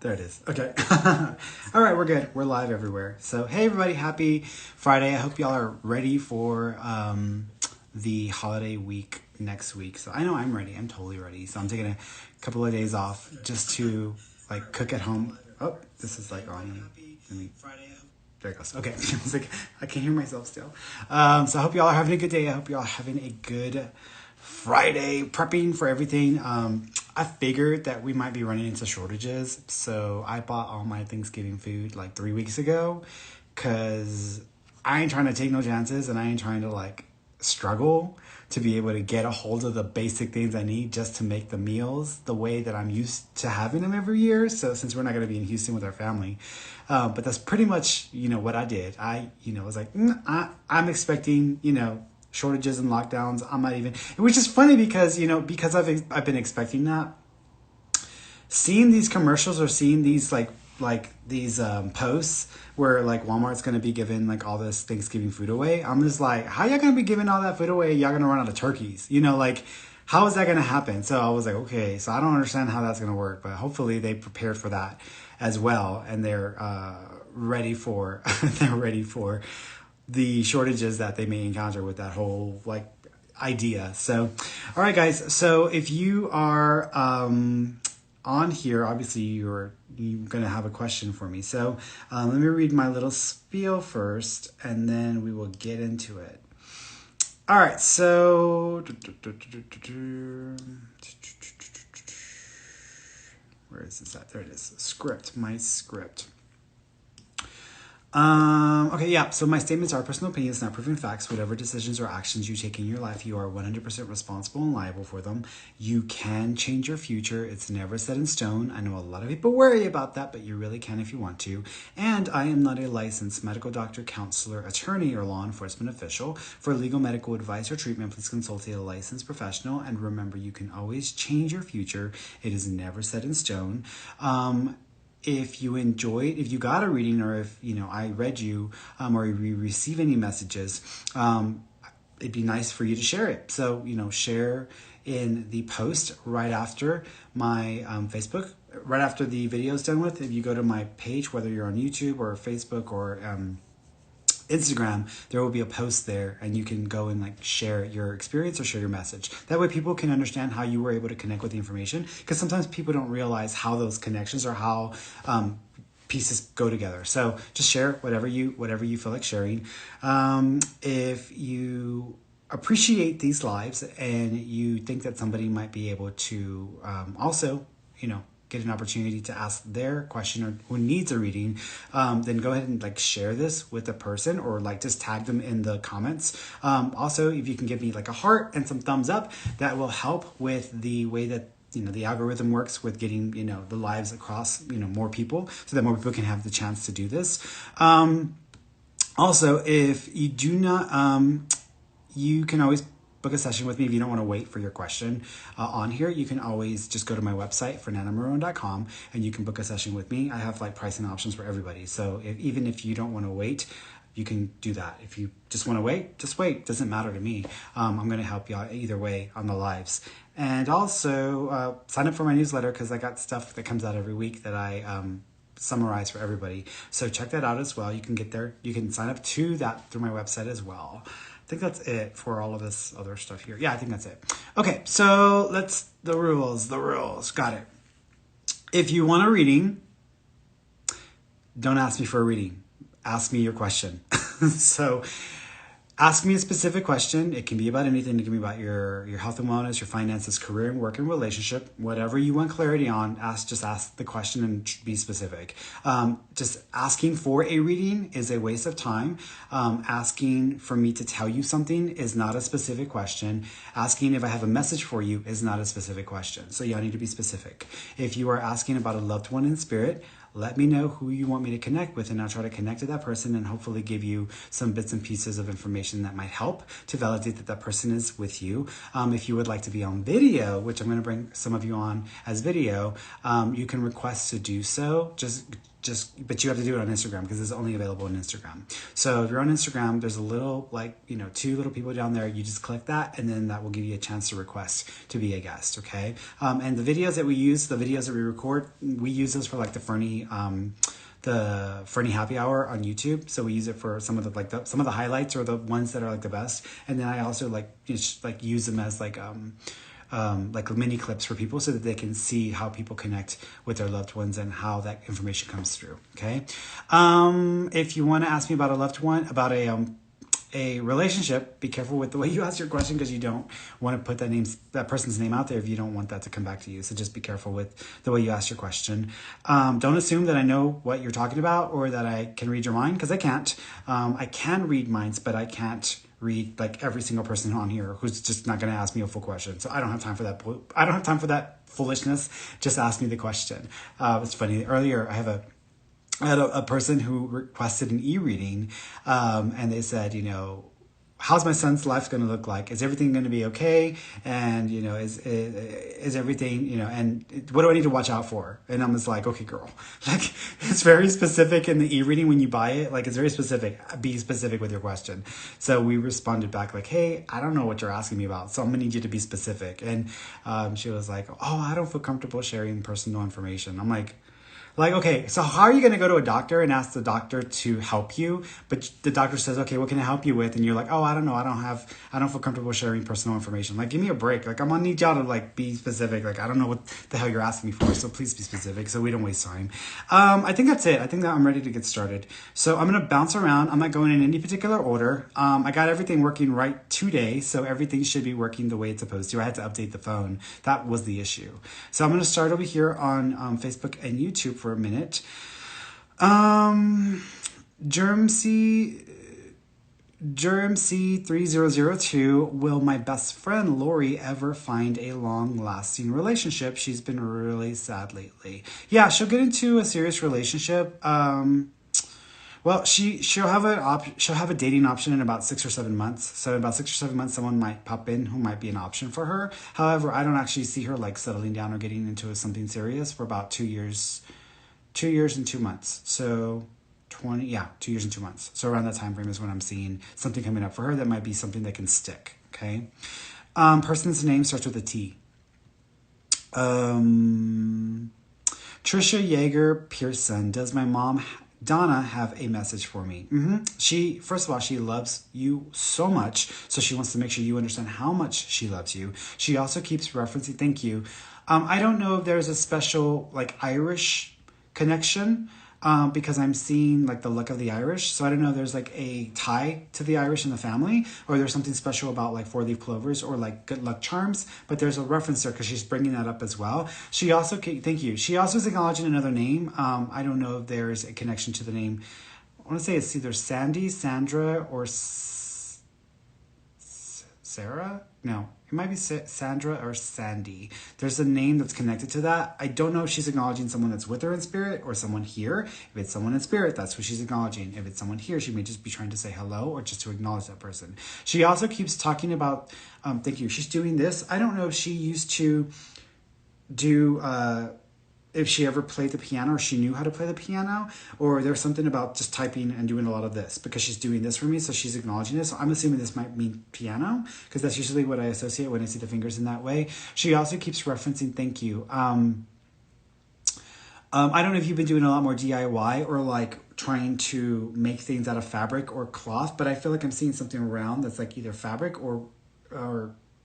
There it is. Okay. All right, we're good. We're live everywhere. So, hey everybody, happy Friday. I hope y'all are ready for the holiday week next week. So I know I'm ready. I'm totally ready. So I'm taking a couple of days off just to like cook at home. Oh, this is like on. There it goes. Okay. It's like, I can hear myself still. So I hope y'all are having a good day. I hope y'all are having a good Friday, prepping for everything. I figured that we might be running into shortages, so I bought all my Thanksgiving food like 3 weeks ago, because I ain't trying to take no chances, and I ain't trying to like struggle to be able to get a hold of the basic things I need just to make the meals the way that I'm used to having them every year. So since we're not going to be in Houston with our family, but that's pretty much, what I did. I was like, I'm expecting, shortages and lockdowns. I'm not even, which is funny because, because I've been expecting that. Seeing these commercials or seeing these like these posts where like Walmart's going to be giving like all this Thanksgiving food away. I'm just like, how y'all going to be giving all that food away? Y'all going to run out of turkeys, like how is that going to happen? So I was like, okay, so I don't understand how that's going to work, but hopefully they prepared for that as well. And they're ready for, the shortages that they may encounter with that whole like idea. So, all right, guys. So if you are on here, obviously you're going to have a question for me. So let me read my little spiel first, and then we will get into it. All right. So where is this at? There it is. Script. My script. Okay, yeah. So my statements are personal opinions, not proven facts. Whatever decisions or actions you take in your life, you are 100% responsible and liable for them. You can change your future. It's never set in stone. I know a lot of people worry about that, but you really can if you want to. And I am not a licensed medical doctor, counselor, attorney, or law enforcement official. For legal medical advice or treatment, please consult a licensed professional. And remember, you can always change your future. It is never set in stone. If you got a reading, or if, I read you, or you receive any messages, it'd be nice for you to share it. So, share in the post right after my Facebook, right after the video is done with. If you go to my page, whether you're on YouTube or Facebook or Instagram, there will be a post there, and you can go and like share your experience or share your message. That way people can understand how you were able to connect with the information, because sometimes people don't realize how those connections or how pieces go together. So just share whatever you feel like sharing. If you appreciate these lives and you think that somebody might be able to also, get an opportunity to ask their question, or who needs a reading, then go ahead and like share this with a person, or like just tag them in the comments. Also, if you can give me like a heart and some thumbs up, that will help with the way that the algorithm works with getting the lives across more people, so that more people can have the chance to do this. Also, if you do not, you can always book a session with me if you don't want to wait for your question on here. You can always just go to my website, fernandomarron.com, and you can book a session with me. I have like pricing options for everybody. So even if you don't want to wait, you can do that. If you just want to wait, just wait. Doesn't matter to me. I'm going to help you out either way on the lives. And also sign up for my newsletter, because I got stuff that comes out every week that I summarize for everybody. So check that out as well. You can get there. You can sign up to that through my website as well. I think that's it for all of this other stuff here. Yeah, I think that's it. Okay, so the rules. Got it. If you want a reading, don't ask me for a reading. Ask me your question. So ask me a specific question. It can be about anything. It can be about your health and wellness, your finances, career and work and relationship. Whatever you want clarity on, just ask the question and be specific. Just asking for a reading is a waste of time. Asking for me to tell you something is not a specific question. Asking if I have a message for you is not a specific question. So y'all need to be specific. If you are asking about a loved one in spirit, let me know who you want me to connect with, and I'll try to connect to that person and hopefully give you some bits and pieces of information that might help to validate that that person is with you. If you would like to be on video, which I'm going to bring some of you on as video, you can request to do so. Just but you have to do it on Instagram because it's only available on Instagram. So if you're on Instagram, there's a little, like, you know, 2 little people down there. You just click that, and then that will give you a chance to request to be a guest. Okay. And the videos that we use, the videos that we record, we use those for like the Ferny happy hour on YouTube. So we use it for some of the some of the highlights or the ones that are like the best. And then I also use them as like mini clips for people so that they can see how people connect with their loved ones and how that information comes through. Okay. If you want to ask me about a loved one, about a relationship, be careful with the way you ask your question, because you don't want to put that person's name out there if you don't want that to come back to you. So just be careful with the way you ask your question. Don't assume that I know what you're talking about or that I can read your mind, because I can't. I can read minds, but I can't read like every single person on here who's just not going to ask me a full question. So I don't have time for that. I don't have time for that foolishness. Just ask me the question. It's funny. Earlier, I had a person who requested an e-reading, and they said, you know, how's my son's life going to look like? Is everything going to be okay? And, you know, is everything, you know, and what do I need to watch out for? And I'm just like, okay, girl, like, it's very specific in the e-reading when you buy it. Like, it's very specific. Be specific with your question. So we responded back like, hey, I don't know what you're asking me about, so I'm going to need you to be specific. And she was like, oh, I don't feel comfortable sharing personal information. I'm like, okay, so how are you going to go to a doctor and ask the doctor to help you? But the doctor says, okay, what can I help you with? And you're like, oh, I don't know. I don't feel comfortable sharing personal information. Like, give me a break. Like, I'm going to need y'all to like be specific. Like, I don't know what the hell you're asking me for. So please be specific so we don't waste time. I think that's it. I think that I'm ready to get started. So I'm going to bounce around. I'm not going in any particular order. I got everything working right today. So everything should be working the way it's supposed to. I had to update the phone. That was the issue. So I'm going to start over here on Facebook and YouTube for a minute. Germc 3002, will my best friend Lori ever find a long-lasting relationship? She's been really sad lately. Yeah, she'll get into a serious relationship. Well, she'll have a dating option in about 6 or 7 months. So in about 6 or 7 months, someone might pop in who might be an option for her. However, I don't actually see her like settling down or getting into something serious for about 2 years. 2 years and 2 months. So 2 years and 2 months. So around that time frame is when I'm seeing something coming up for her that might be something that can stick. Okay. Person's name starts with a T. Trisha Yeager Pearson. Does my mom Donna have a message for me? She, first of all, she loves you so much. So she wants to make sure you understand how much she loves you. She also keeps referencing, thank you. I don't know if there's a special like Irish connection, because I'm seeing like the luck of the Irish. So I don't know if there's like a tie to the Irish in the family, or there's something special about like 4-leaf clovers or like good luck charms, but there's a reference there because she's bringing that up as well. She also, thank you. She also is acknowledging another name. I don't know if there's a connection to the name. I want to say it's either Sandy, Sandra, or Sarah? No, it might be Sandra or Sandy. There's a name that's connected to that. I don't know if she's acknowledging someone that's with her in spirit or someone here. If it's someone in spirit, that's who she's acknowledging. If it's someone here, she may just be trying to say hello or just to acknowledge that person. She also keeps talking about, thank you, she's doing this. I don't know if she used to do, if she ever played the piano or she knew how to play the piano, or there's something about just typing and doing a lot of this because she's doing this for me. So she's acknowledging this. So I'm assuming this might mean piano because that's usually what I associate when I see the fingers in that way. She also keeps referencing, thank you. I don't know if you've been doing a lot more DIY or like trying to make things out of fabric or cloth, but I feel like I'm seeing something around that's like either fabric or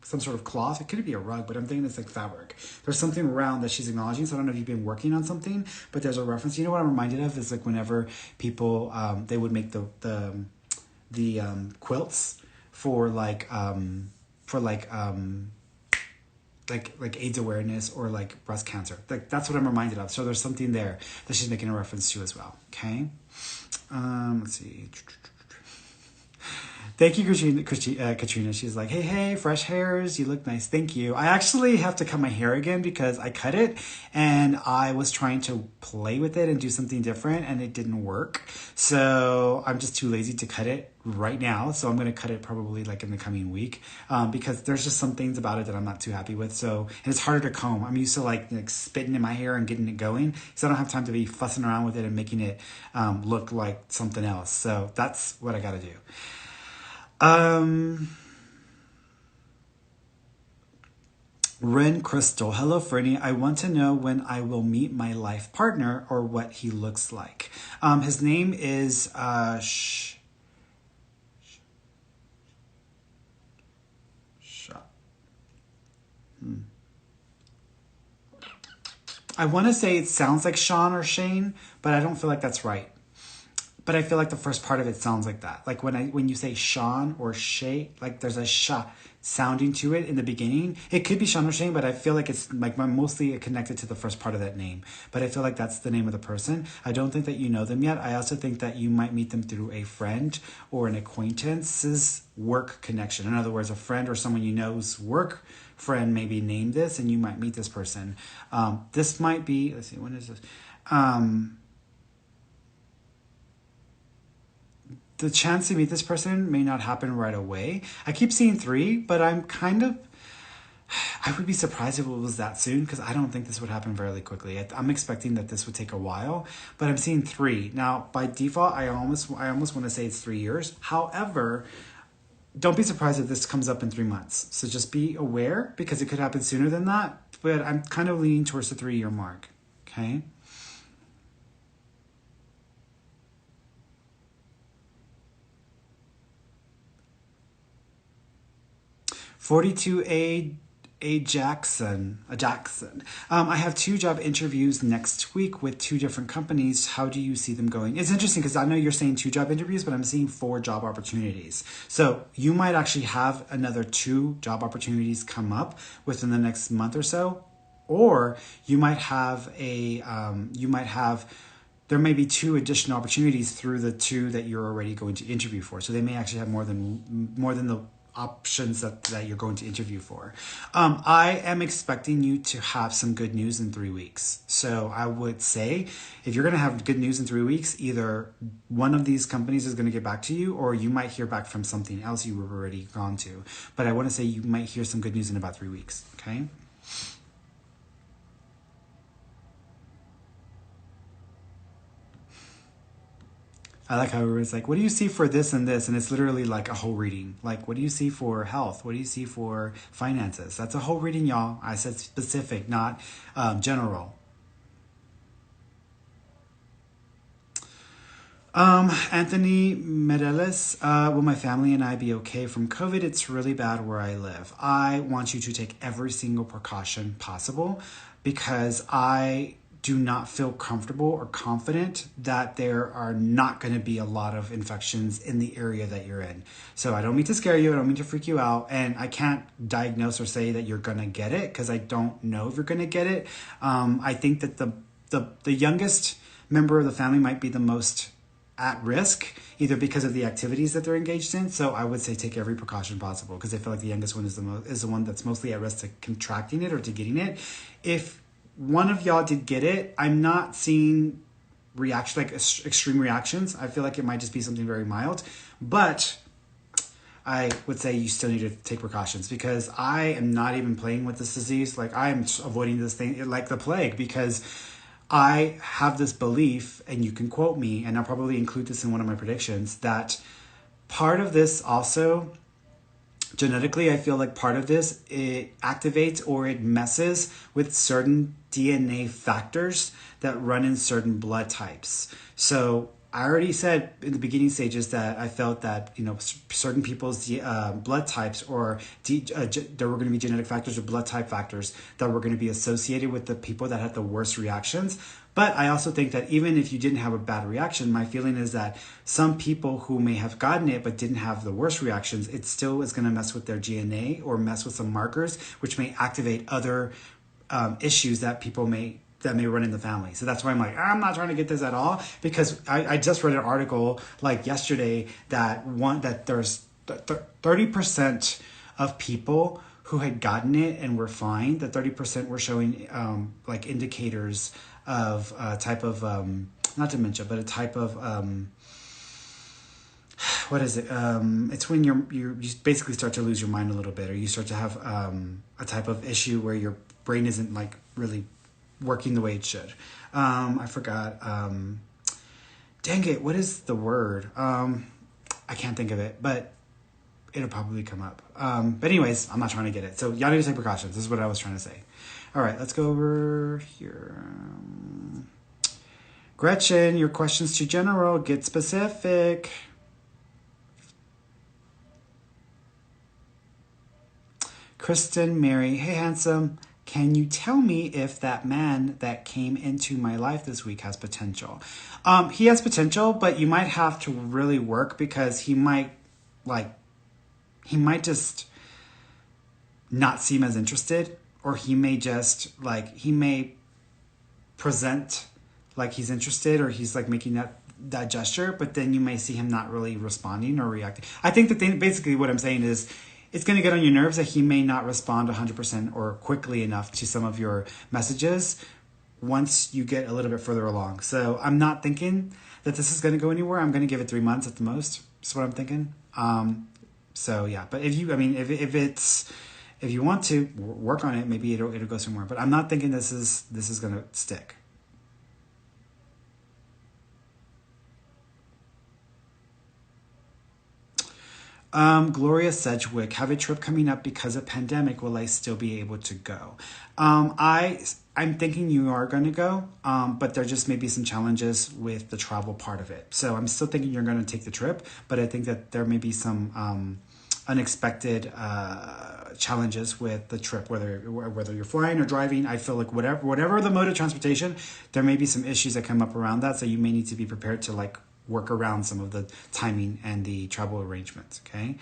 some sort of cloth. It could be a rug, but I'm thinking it's like fabric. There's something around that she's acknowledging. So I don't know if you've been working on something, but there's a reference. You know what I'm reminded of is like whenever people, they would make the quilts for like AIDS awareness or like breast cancer. Like that's what I'm reminded of. So there's something there that she's making a reference to as well. Okay. Let's see. Thank you, Katrina. She's like, hey, fresh hairs. You look nice. Thank you. I actually have to cut my hair again because I cut it and I was trying to play with it and do something different and it didn't work. So I'm just too lazy to cut it right now. So I'm going to cut it probably like in the coming week because there's just some things about it that I'm not too happy with. So, and it's harder to comb. I'm used to like spitting in my hair and getting it going. So I don't have time to be fussing around with it and making it look like something else. So that's what I got to do. Ren Crystal. Hello, Ferny. I want to know when I will meet my life partner or what he looks like. His name is I want to say it sounds like Sean or Shane, but I don't feel like that's right. But I feel like the first part of it sounds like that. Like when you say Sean or Shay, like there's a sha sounding to it in the beginning. It could be Sean or Shane, but I feel like it's like mostly connected to the first part of that name. But I feel like that's the name of the person. I don't think that you know them yet. I also think that you might meet them through a friend or an acquaintance's work connection. In other words, a friend or someone you know's work friend maybe named this, and you might meet this person. This might be, let's see, when is this? The chance to meet this person may not happen right away. I keep seeing 3, but I would be surprised if it was that soon because I don't think this would happen fairly quickly. I'm expecting that this would take a while, but I'm seeing 3. Now, by default, I almost want to say it's 3 years. However, don't be surprised if this comes up in 3 months. So just be aware because it could happen sooner than that, but I'm kind of leaning towards the 3-year mark, okay? 42A Jackson. I have 2 job interviews next week with 2 different companies. How do you see them going? It's interesting because I know you're saying 2 job interviews, but I'm seeing 4 job opportunities. So you might actually have another 2 job opportunities come up within the next month or so, or you might have there may be 2 additional opportunities through the 2 that you're already going to interview for. So they may actually have more than the options that you're going to interview for. I am expecting you to have some good news in 3 weeks. So I would say if you're going to have good news in 3 weeks, either one of these companies is going to get back to you or you might hear back from something else you were already gone to. But I want to say you might hear some good news in about 3 weeks. Okay. I like how it's like, what do you see for this and this? And it's literally like a whole reading. Like, what do you see for health? What do you see for finances? That's a whole reading, y'all. I said specific, not general. Anthony Medelis, will my family and I be okay from COVID? It's really bad where I live. I want you to take every single precaution possible because I do not feel comfortable or confident that there are not going to be a lot of infections in the area that you're in. So I don't mean to scare you. I don't mean to freak you out. And I can't diagnose or say that you're going to get it because I don't know if you're going to get it. I think that the youngest member of the family might be the most at risk, either because of the activities that they're engaged in. So I would say take every precaution possible because I feel like the youngest one is the one that's mostly at risk to contracting it or to getting it. If one of y'all did get it, I'm not seeing extreme reactions. I feel like it might just be something very mild, but I would say you still need to take precautions because I am not even playing with this disease. Like I am avoiding this thing like the plague because I have this belief, and you can quote me, and I'll probably include this in one of my predictions, that part of this also genetically, I feel like part of this, it activates or it messes with certain DNA factors that run in certain blood types. So I already said in the beginning stages that I felt that, certain people's blood types or there were going to be genetic factors or blood type factors that were going to be associated with the people that had the worst reactions. But I also think that even if you didn't have a bad reaction, my feeling is that some people who may have gotten it but didn't have the worst reactions, it still is going to mess with their DNA or mess with some markers, which may activate other issues that may run in the family. So that's why I'm like, I'm not trying to get this at all because I just read an article like yesterday that there's 30% of people who had gotten it and were fine, the 30% were showing like indicators of a type of not dementia, but a type of what is it? It's when you basically start to lose your mind a little bit, or you start to have a type of issue where your brain isn't like really working the way it should. I forgot. Dang it! What is the word? I can't think of it, but it'll probably come up. But anyways, I'm not trying to get it. So y'all need to take precautions. This is what I was trying to say. All right, let's go over here. Gretchen, your question's too general. Get specific. Kristen, Mary, hey handsome, can you tell me if that man that came into my life this week has potential? He has potential, but you might have to really work because he might just not seem as interested, or he may just he may present like he's interested, or he's like making that gesture, but then you may see him not really responding or reacting. I think the thing, basically what I'm saying is, it's going to get on your nerves that he may not respond 100% or quickly enough to some of your messages once you get a little bit further along. So I'm not thinking that this is going to go anywhere. I'm going to give it 3 months at the most. That's what I'm thinking. So yeah, but if you want to work on it, maybe it'll go somewhere. But I'm not thinking this is going to stick. Gloria Sedgwick, have a trip coming up because of pandemic. Will I still be able to go? I'm thinking you are going to go, but there just may be some challenges with the travel part of it. So I'm still thinking you're going to take the trip, but I think that there may be some unexpected challenges with the trip, whether you're flying or driving. I feel like whatever the mode of transportation, there may be some issues that come up around that. So you may need to be prepared to work around some of the timing and the travel arrangements, okay?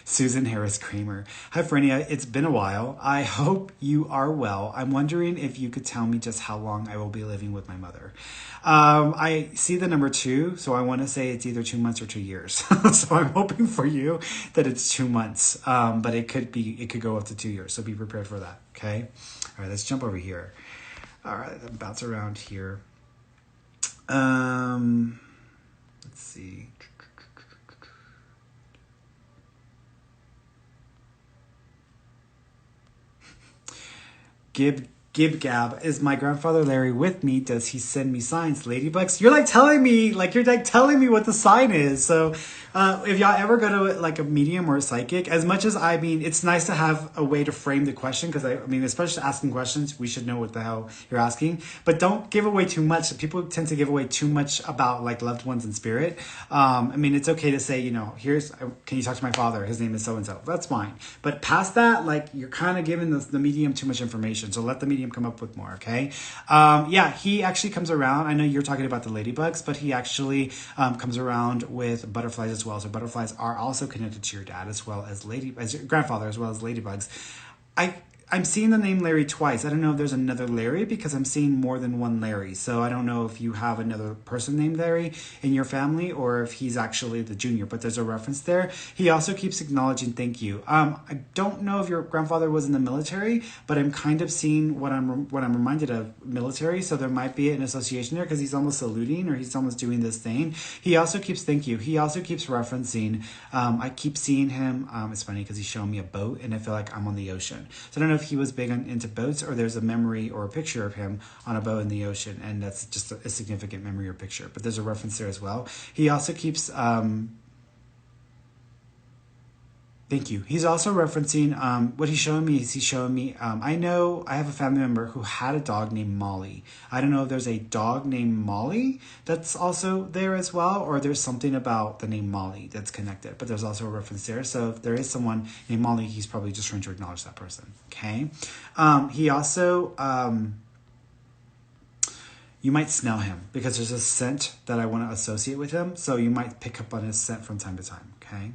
Susan Harris Kramer. Hi, Ferny. It's been a while. I hope you are well. I'm wondering if you could tell me just how long I will be living with my mother. I see the number 2, so I want to say it's either 2 months or 2 years. So I'm hoping for you that it's 2 months, but it could go up to 2 years. So be prepared for that. Okay. All right. Let's jump over here. All right. Bounce around here. Let's see. Gib Gab, is my grandfather Larry with me? Does he send me signs? Ladybugs? You're telling me what the sign is. So if y'all ever go to a medium or a psychic, as much as it's nice to have a way to frame the question, because especially asking questions, we should know what the hell you're asking, but don't give away too much. People tend to give away too much about loved ones in spirit. It's okay to say, can you talk to my father? His name is so-and-so. That's fine. But past that, you're kind of giving the medium too much information. So let the medium come up with more, okay? He actually comes around. I know you're talking about the ladybugs, but he actually comes around with butterflies as well. So butterflies are also connected to your dad as well as your grandfather, as well as ladybugs. I'm seeing the name Larry twice. I don't know if there's another Larry, because I'm seeing more than one Larry. So I don't know if you have another person named Larry in your family, or if he's actually the junior, but there's a reference there. He also keeps acknowledging thank you. I don't know if your grandfather was in the military, but I'm kind of seeing what I'm reminded of military. So there might be an association there, because he's almost saluting, or he's almost doing this thing. He also keeps thank you. He also keeps referencing. I keep seeing him. It's funny because he's showing me a boat, and I feel like I'm on the ocean. So I don't know if he was big into boats, or there's a memory or a picture of him on a boat in the ocean, and that's just a significant memory or picture. But there's a reference there as well. He also keeps thank you. He's also referencing what he's showing me is I know I have a family member who had a dog named Molly. I don't know if there's a dog named Molly that's also there as well, or there's something about the name Molly that's connected, but there's also a reference there. So if there is someone named Molly, he's probably just trying to acknowledge that person. Okay. He also, you might smell him, because there's a scent that I want to associate with him. So you might pick up on his scent from time to time. Okay.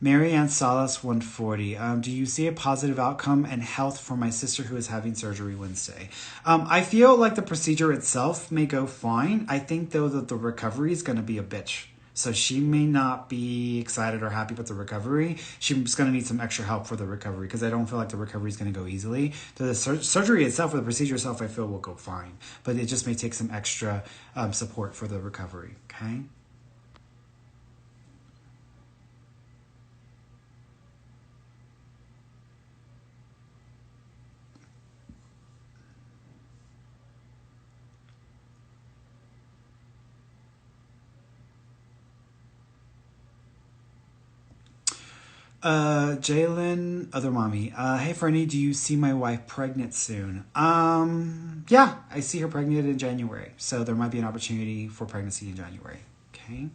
Mary Ann Salas 140. Do you see a positive outcome and health for my sister who is having surgery Wednesday? I feel like the procedure itself may go fine. I think though that the recovery is going to be a bitch. So she may not be excited or happy with the recovery. She's going to need some extra help for the recovery because I don't feel like the recovery is going to go easily. So the surgery itself or the procedure itself, I feel will go fine. But it just may take some extra support for the recovery. Okay. Jalen, other mommy. Hey Ferny, do you see my wife pregnant soon? Yeah, I see her pregnant in January. So there might be an opportunity for pregnancy in January. Okay.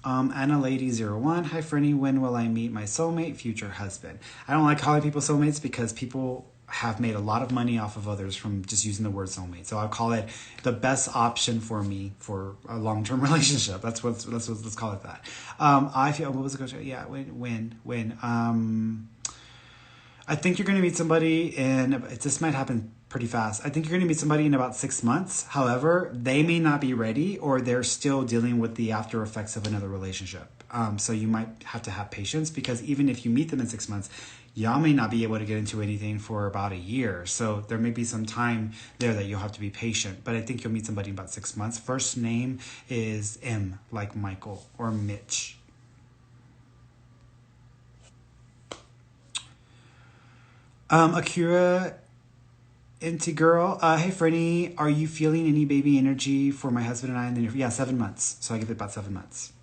Anna Lady 01. Hi Ferny, when will I meet my soulmate, future husband? I don't like calling people soulmates because people have made a lot of money off of others from just using the word soulmate. So I'll call it the best option for me for a long-term relationship. Let's call it that. I feel, what was the question? Yeah, when, I think you're going to meet somebody this might happen pretty fast. I think you're going to meet somebody in about 6 months. However, they may not be ready or they're still dealing with the after effects of another relationship. So you might have to have patience because even if you meet them in 6 months, y'all may not be able to get into anything for about a year. So there may be some time there that you'll have to be patient. But I think you'll meet somebody in about 6 months. First name is M, like Michael or Mitch. Akira Integirl. Hey Ferny, are you feeling any baby energy for my husband and I? And then yeah, 7 months. So I give it about 7 months.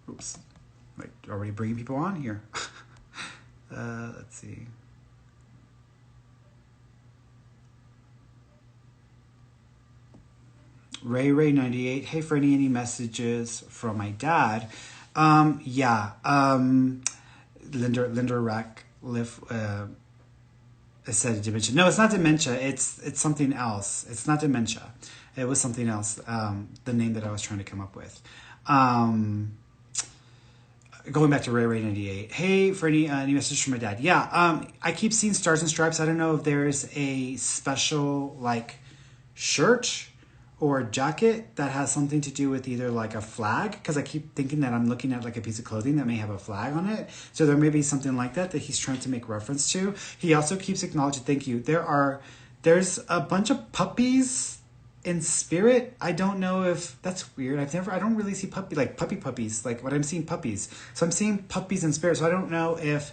Oops. Like already bringing people on here. Let's see. Ray 98. Hey Ferny, any messages from my dad? Yeah. Linda Rackliff said dementia. No, it's not dementia. It's something else. It's not dementia. It was something else. The name that I was trying to come up with. Going back to Ray 98. Hey, Ferny, any message from my dad? Yeah. I keep seeing Stars and Stripes. I don't know if there's a special like shirt or a jacket that has something to do with either like a flag, because I keep thinking that I'm looking at like a piece of clothing that may have a flag on it. So there may be something like that he's trying to make reference to. He also keeps acknowledging, thank you. There's a bunch of puppies in spirit. I don't know if that's weird. I don't really see puppies, like what I'm seeing puppies. So I'm seeing puppies in spirit. So I don't know if,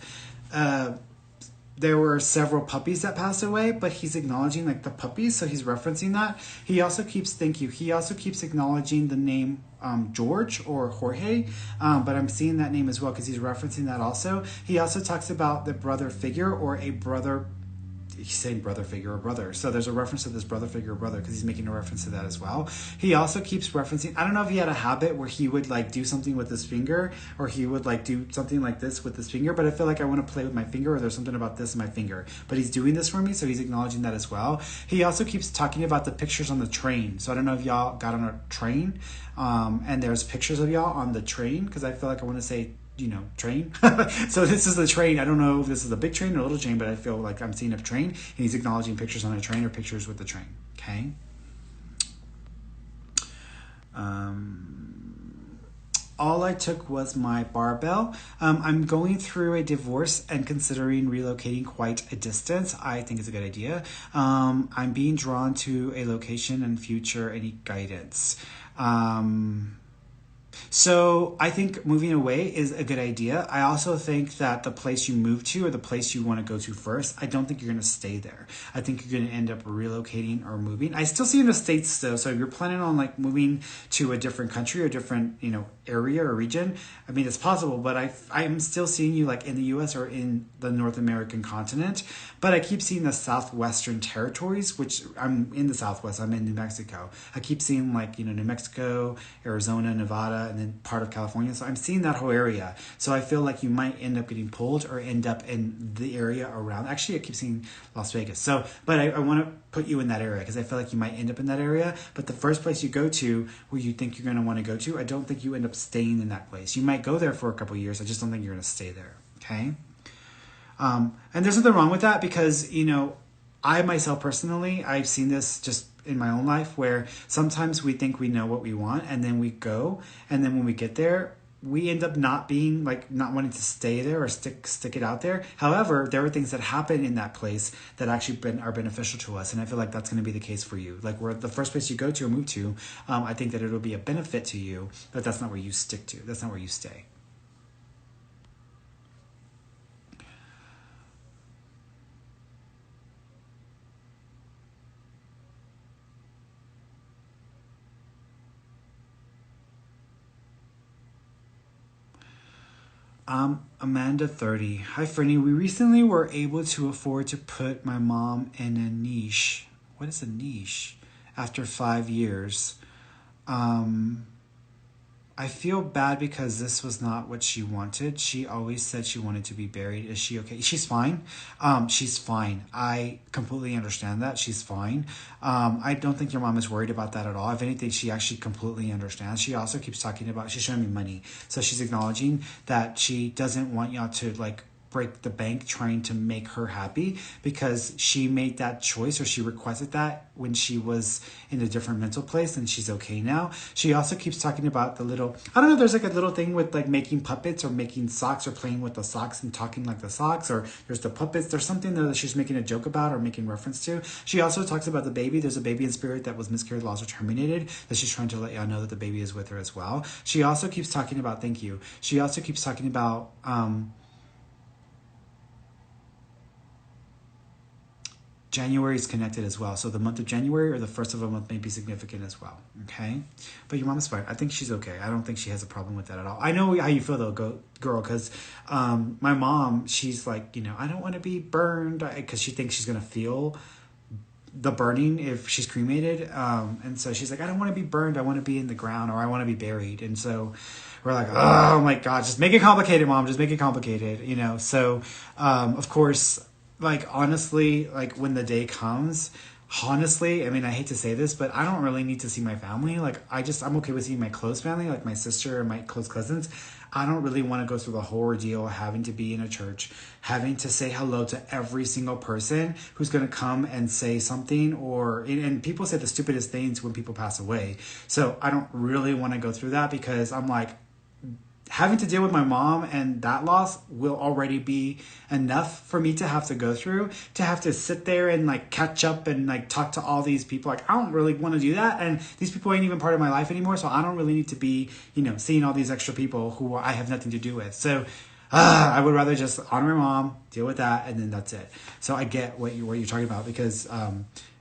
there were several puppies that passed away, but he's acknowledging like the puppies, so he's referencing that. He also keeps acknowledging the name George or Jorge, but I'm seeing that name as well because he's referencing that also. He also talks about the brother figure or a brother. He's saying brother figure or brother. So there's a reference to this brother figure or brother because he's making a reference to that as well. He also keeps referencing, I don't know if he had a habit where he would like do something with his finger or he would like do something like this with his finger, but I feel like I want to play with my finger or there's something about this in my finger. But he's doing this for me, so he's acknowledging that as well. He also keeps talking about the pictures on the train. So I don't know if y'all got on a train and there's pictures of y'all on the train because I feel like I want to say train. So this is the train. I don't know if this is a big train or a little train, but I feel like I'm seeing a train and he's acknowledging pictures on a train or pictures with the train. Okay. All I took was my barbell. I'm going through a divorce and considering relocating quite a distance. I think it's a good idea. I'm being drawn to a location and future. Any guidance? So I think moving away is a good idea. I also think that the place you move to or the place you want to go to first, I don't think you're going to stay there. I think you're going to end up relocating or moving. I still see in the States though. So if you're planning on like moving to a different country or different, area or region, I mean, it's possible, but I'm still seeing you like in the US or in the North American continent. But I keep seeing the Southwestern territories, which I'm in the Southwest. I'm in New Mexico. I keep seeing like, New Mexico, Arizona, Nevada, Florida and then part of California. So I'm seeing that whole area. So I feel like you might end up getting pulled or end up in the area around. Actually, I keep seeing Las Vegas. So, but I want to put you in that area because I feel like you might end up in that area. But the first place you go to where you think you're going to want to go to, I don't think you end up staying in that place. You might go there for a couple of years. I just don't think you're going to stay there. Okay. And there's nothing wrong with that because, you know, I myself personally, I've seen this just in my own life where sometimes we think we know what we want and then we go. And then when we get there, we end up not being like, not wanting to stay there or stick it out there. However, there are things that happen in that place that actually are beneficial to us. And I feel like that's going to be the case for you. Like where the first place you go to or move to, I think that it'll be a benefit to you, but that's not where you stick to. That's not where you stay. Amanda 30. Hi, Ferny. We recently were able to afford to put my mom in a niche. What is a niche? After 5 years. I feel bad because this was not what she wanted. She always said she wanted to be buried. Is she okay? She's fine. She's fine. I completely understand that. She's fine. I don't think your mom is worried about that at all. If anything, she actually completely understands. She also keeps talking about, she's showing me money. So she's acknowledging that she doesn't want y'all to like break the bank trying to make her happy because she made that choice or she requested that when she was in a different mental place and she's okay now. She also keeps talking about the little, I don't know, there's like a little thing with like making puppets or making socks or playing with the socks and talking like the socks, or there's the puppets. There's something there that she's making a joke about or making reference to. She also talks about the baby. There's a baby in spirit that was miscarried, lost, or terminated that she's trying to let y'all know that the baby is with her as well. She also keeps talking about, thank you. She also keeps talking about, January is connected as well. So the month of January or the first of a month may be significant as well. Okay. But your mom is fine. I think she's okay. I don't think she has a problem with that at all. I know how you feel though, girl, because my mom, she's like, you know, I don't want to be burned because she thinks she's going to feel the burning if she's cremated. And so she's like, I don't want to be burned. I want to be in the ground or I want to be buried. And so we're like, oh my God, just make it complicated, Mom. Just make it complicated, you know? So, of course, like, honestly, like when the day comes, honestly, I mean, I hate to say this, but I don't really need to see my family. Like, I'm okay with seeing my close family, like my sister and my close cousins. I don't really want to go through the whole ordeal of having to be in a church, having to say hello to every single person who's going to come and say something and people say the stupidest things when people pass away. So I don't really want to go through that because I'm like, having to deal with my mom and that loss will already be enough for me to have to go through, to have to sit there and like catch up and like talk to all these people. Like, I don't really want to do that. And these people ain't even part of my life anymore. So I don't really need to be, you know, seeing all these extra people who I have nothing to do with. So I would rather just honor my mom, deal with that. And then that's it. So I get what you're talking about because,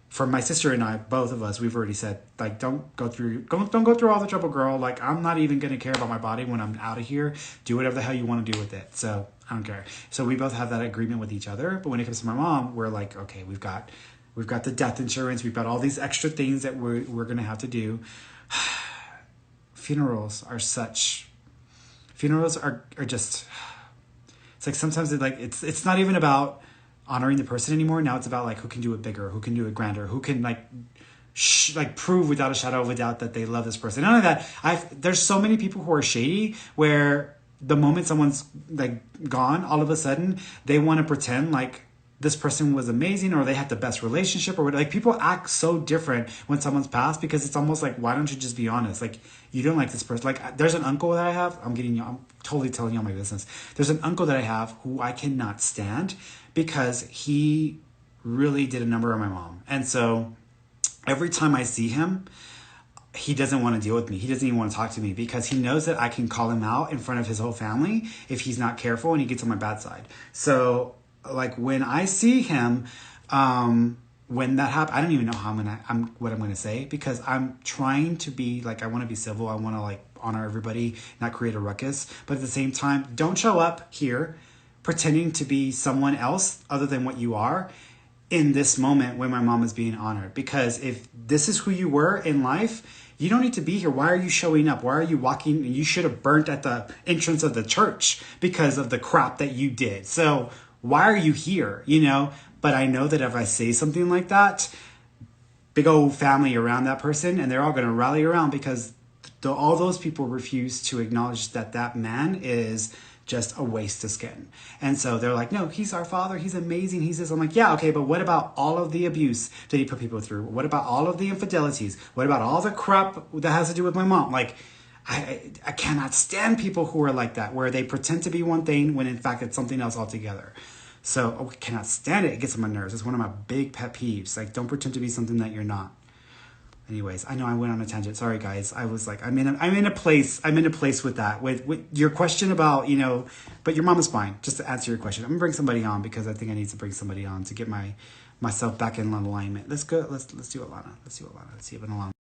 for my sister and I, both of us, we've already said, like, don't go through all the trouble, girl. Like, I'm not even going to care about my body when I'm out of here. Do whatever the hell you want to do with it. So I don't care. So we both have that agreement with each other. But when it comes to my mom, we're like, okay, we've got the death insurance. We've got all these extra things that we're going to have to do. Funerals are just, it's like sometimes it's not even about honoring the person anymore. Now it's about like who can do it bigger, who can do it grander, who can like prove without a shadow of a doubt that they love this person. None of that. There's so many people who are shady where the moment someone's like gone, all of a sudden they want to pretend like this person was amazing or they had the best relationship or whatever. Like, people act so different when someone's passed because it's almost like, why don't you just be honest? Like, you don't like this person. Like, there's an uncle that I have. I'm totally telling you all my business. There's an uncle that I have who I cannot stand because he really did a number on my mom. And so every time I see him, he doesn't want to deal with me. He doesn't even want to talk to me because he knows that I can call him out in front of his whole family if he's not careful and he gets on my bad side. So like when I see him, when that happens, I don't even know what I'm going to say because I'm trying to be like, I want to be civil. I want to like honor everybody, not create a ruckus. But at the same time, don't show up here pretending to be someone else other than what you are in this moment when my mom is being honored. Because if this is who you were in life, You don't need to be here. Why are you showing up? Why are you walking? You should have burnt at the entrance of the church because of the crap that you did. So why are you here? You know, but I know that if I say something like that, big old family around that person, and they're all going to rally around because all those people refuse to acknowledge that that man is just a waste of skin. And so they're like, no, he's our father. He's amazing. He's this. I'm like, yeah, okay, but what about all of the abuse that he put people through? What about all of the infidelities? What about all the crap that has to do with my mom? Like, I cannot stand people who are like that, where they pretend to be one thing when in fact it's something else altogether. So I cannot stand it. It gets on my nerves. It's one of my big pet peeves. Like, don't pretend to be something that you're not. Anyways, I know I went on a tangent. Sorry, guys. I was like, I'm in a place with that. With your question about, you know, but your mom is fine. Just to answer your question, I'm gonna bring somebody on because I think I need to bring somebody on to get myself back in alignment. Let's go. Let's do Alana. Let's see if Alana.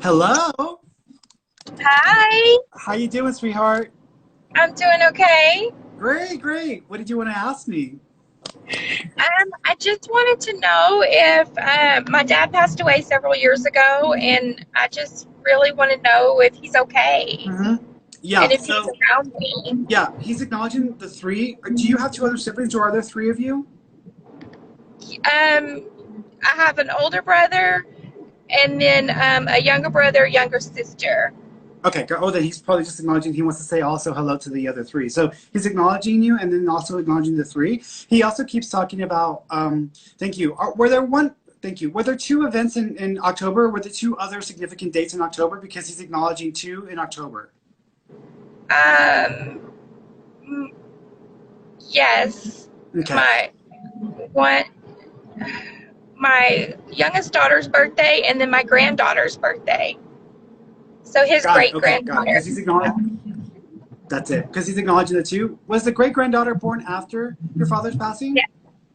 Hello. Hi, How you doing, sweetheart? I'm doing okay. Great. What did you want to ask me? I just wanted to know if my dad passed away several years ago, and I just really want to know if he's okay Mm-hmm. Yeah. and if he's So around me. yeah, he's acknowledging the three. Do you have two other siblings, or are there three of you? I have an older brother and then a younger brother, younger sister. Okay. Oh, then he's probably just acknowledging. He wants to say also hello to the other three. So he's acknowledging you, and then also acknowledging the three. He also keeps talking about. Thank you. Were there one? Thank you. Were there two events in October? Were there two other significant dates in October? Because he's acknowledging two in October. Um, yes, Okay. my one, my youngest daughter's birthday, and then my granddaughter's birthday. So his Got it. great Okay. Got it. granddaughter. Because he's acknowledging. That's it. Because he's acknowledging the two. Was the great granddaughter born after your father's passing? Yeah.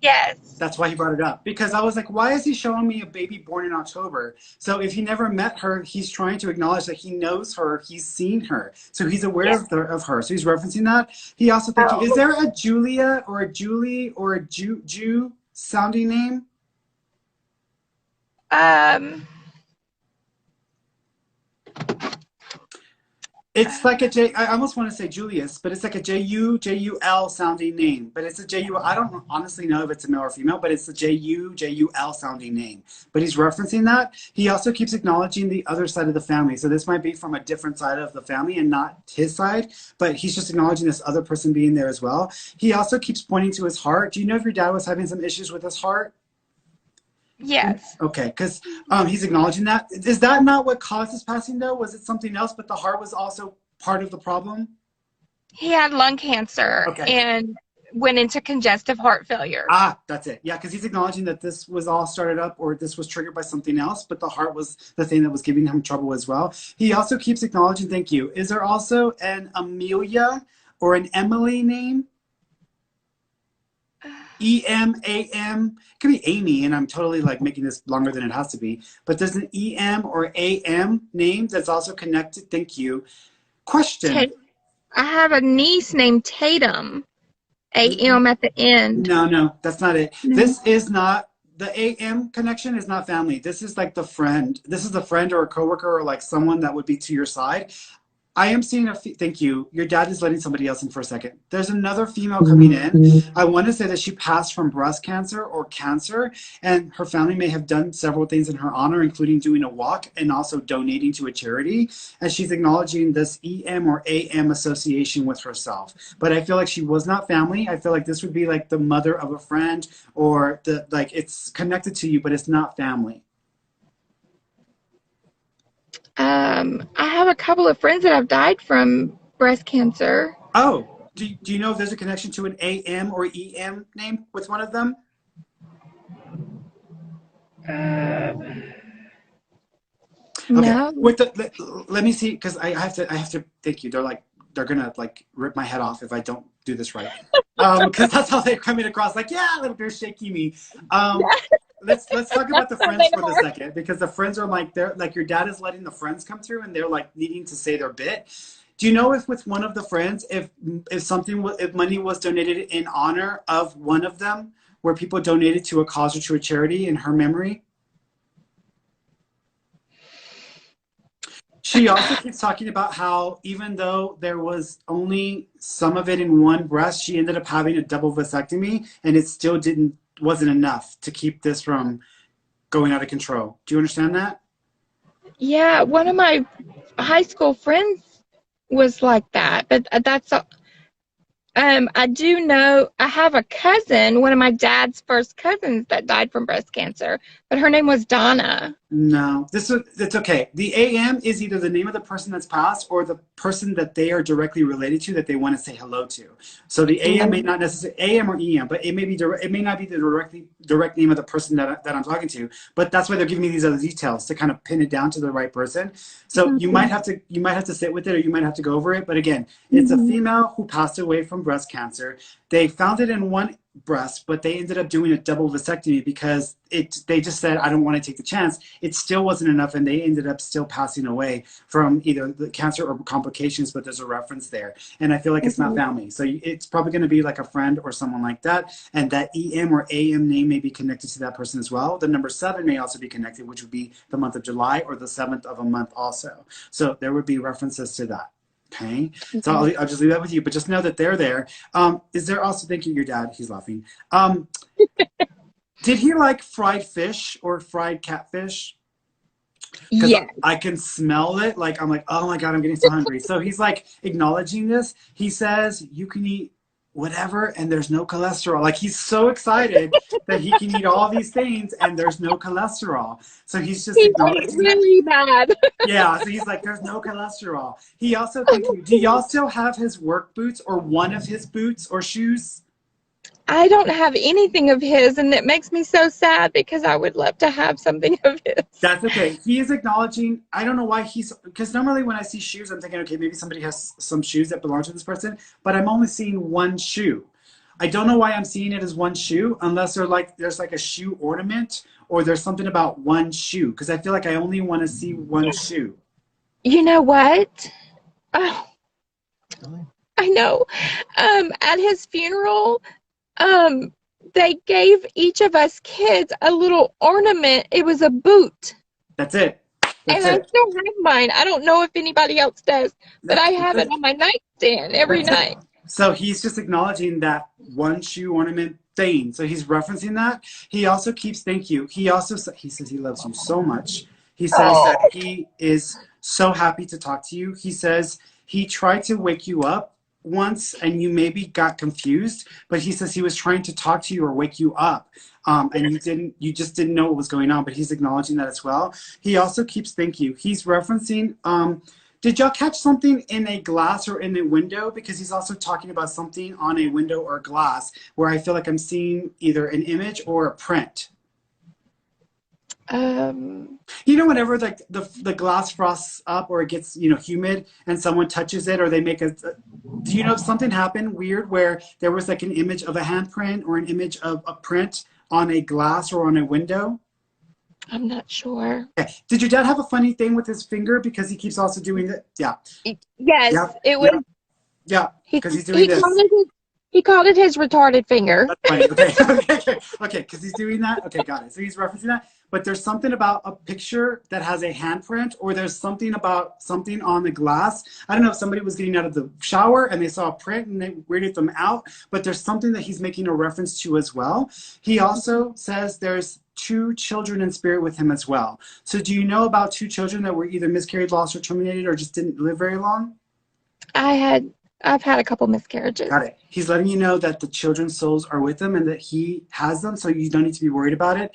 Yes. That's why he brought it up. Because I was like, why is he showing me a baby born in October? So if he never met her, he's trying to acknowledge that he knows her, he's seen her. So he's aware Yes. of her. So he's referencing that. He also thinks, is Oh. there a Julia or a Julie or a Jew sounding name? Um. It's like a J. I almost want to say Julius, but it's like a Jul sounding name. But it's a Ju. I don't honestly know if it's a male or female, but it's a Jul sounding name. But he's referencing that. He also keeps acknowledging the other side of the family. So this might be from a different side of the family and not his side, but he's just acknowledging this other person being there as well. He also keeps pointing to his heart. Do you know if your dad was having some issues with his heart? Yes. Okay, because he's acknowledging that. Is that not what caused his passing, though? Was it something else, but the heart was also part of the problem? He had lung cancer Okay. and went into congestive heart failure. Ah, that's it. Yeah, because he's acknowledging that this was all started up or this was triggered by something else, but the heart was the thing that was giving him trouble as well. He also keeps acknowledging, thank you. Is there also an Amelia or an Emily name? EMAM. It could be Amy, and I'm totally like making this longer than it has to be. But there's an EM or AM name that's also connected. Thank you. Question. I have a niece named Tatum, AM at the end. No, that's not it. No. This is not the AM connection is not family. This is like the friend. This is the friend or a coworker or like someone that would be to your side. I am seeing thank you. Your dad is letting somebody else in for a second. There's another female coming in. I want to say that she passed from breast cancer or cancer, and her family may have done several things in her honor, including doing a walk and also donating to a charity. And she's acknowledging this EM or AM association with herself. But I feel like she was not family. I feel like this would be like the mother of a friend or the like it's connected to you, but it's not family. I have a couple of friends that have died from breast cancer. Oh, do you know if there's a connection to an AM or EM name with one of them? No. Okay. With let me see, because I have to. Thank you. They're gonna like rip my head off if I don't do this right. Because that's how they're coming across. Like, yeah, they're shaking me. Let's talk about the friends for the second, because the friends are like they're like your dad is letting the friends come through and they're like needing to say their bit. Do you know if with one of the friends, if money was donated in honor of one of them, where people donated to a cause or to a charity in her memory? She also keeps talking about how even though there was only some of it in one breast, she ended up having a double vasectomy, and it still didn't wasn't enough to keep this from going out of control. Do you understand that? Yeah, one of my high school friends was like that, but I do know I have a cousin, one of my dad's first cousins that died from breast cancer, but her name was Donna. No, it's okay. The AM is either the name of the person that's passed or the person that they are directly related to that they want to say hello to. So the AM may not necessarily AM or EM, but it may be it may not be the direct name of the person that I'm talking to. But that's why they're giving me these other details to kind of pin it down to the right person. So you might have to sit with it, or you might have to go over it. But again, it's a female who passed away from breast cancer. They found it in one breast, but they ended up doing a double vasectomy because they just said, I don't want to take the chance. It still wasn't enough, and they ended up still passing away from either the cancer or complications, but there's a reference there. And I feel like it's not family. So it's probably going to be like a friend or someone like that. And that EM or AM name may be connected to that person as well. The number 7 may also be connected, which would be the month of July or the 7th of a month also. So there would be references to that. Okay, so I'll just leave that with you, but just know that they're there. Is there also, thank you, your dad, he's laughing. Did he like fried fish or fried catfish? Because Yeah. I can smell it. Like, I'm like, oh my God, I'm getting so hungry. So he's like acknowledging this. He says, you can eat whatever and there's no cholesterol. Like, he's so excited that he can eat all these things and there's no cholesterol. So he's just acknowledging really bad. Yeah, so he's like, there's no cholesterol. He also, thank you. Do y'all still have his work boots or one of his boots or shoes? I don't have anything of his, and it makes me so sad because I would love to have something of his. That's okay. He is acknowledging, I don't know why because normally when I see shoes, I'm thinking, okay, maybe somebody has some shoes that belong to this person, but I'm only seeing one shoe. I don't know why I'm seeing it as one shoe, unless there's like a shoe ornament or there's something about one shoe, because I feel like I only want to see one shoe. You know what? Oh, I know. At his funeral, they gave each of us kids a little ornament. It was a boot. That's it. And I still have mine. I don't know if anybody else does, but I have it on my nightstand every night. So he's just acknowledging that one shoe ornament thing. So he's referencing that. He also keeps, thank you. He says he loves you so much. He says that he is so happy to talk to you. He says he tried to wake you up once and you maybe got confused, but he says he was trying to talk to you or wake you up. And you just didn't know what was going on, but he's acknowledging that as well. He also keeps, thank you. He's referencing, did y'all catch something in a glass or in a window? Because he's also talking about something on a window or glass where I feel like I'm seeing either an image or a print. You know, whenever like the glass frosts up or it gets, you know, humid and someone touches it or they make do you know if something happened weird where there was like an image of a handprint or an image of a print on a glass or on a window? I'm not sure. Okay. Did your dad have a funny thing with his finger because he keeps also doing it? Yeah. Yes, yep. it was. Yeah, because he's doing this. He called it his retarded finger. That's funny. Okay, because he's doing that. Okay, got it. So he's referencing that. But there's something about a picture that has a handprint, or there's something about something on the glass. I don't know if somebody was getting out of the shower and they saw a print and they weirded them out, but there's something that he's making a reference to as well. He also says there's 2 children in spirit with him as well. So do you know about 2 children that were either miscarried, lost, or terminated, or just didn't live very long? I've had a couple miscarriages. Got it. He's letting you know that the children's souls are with him and that he has them, so you don't need to be worried about it.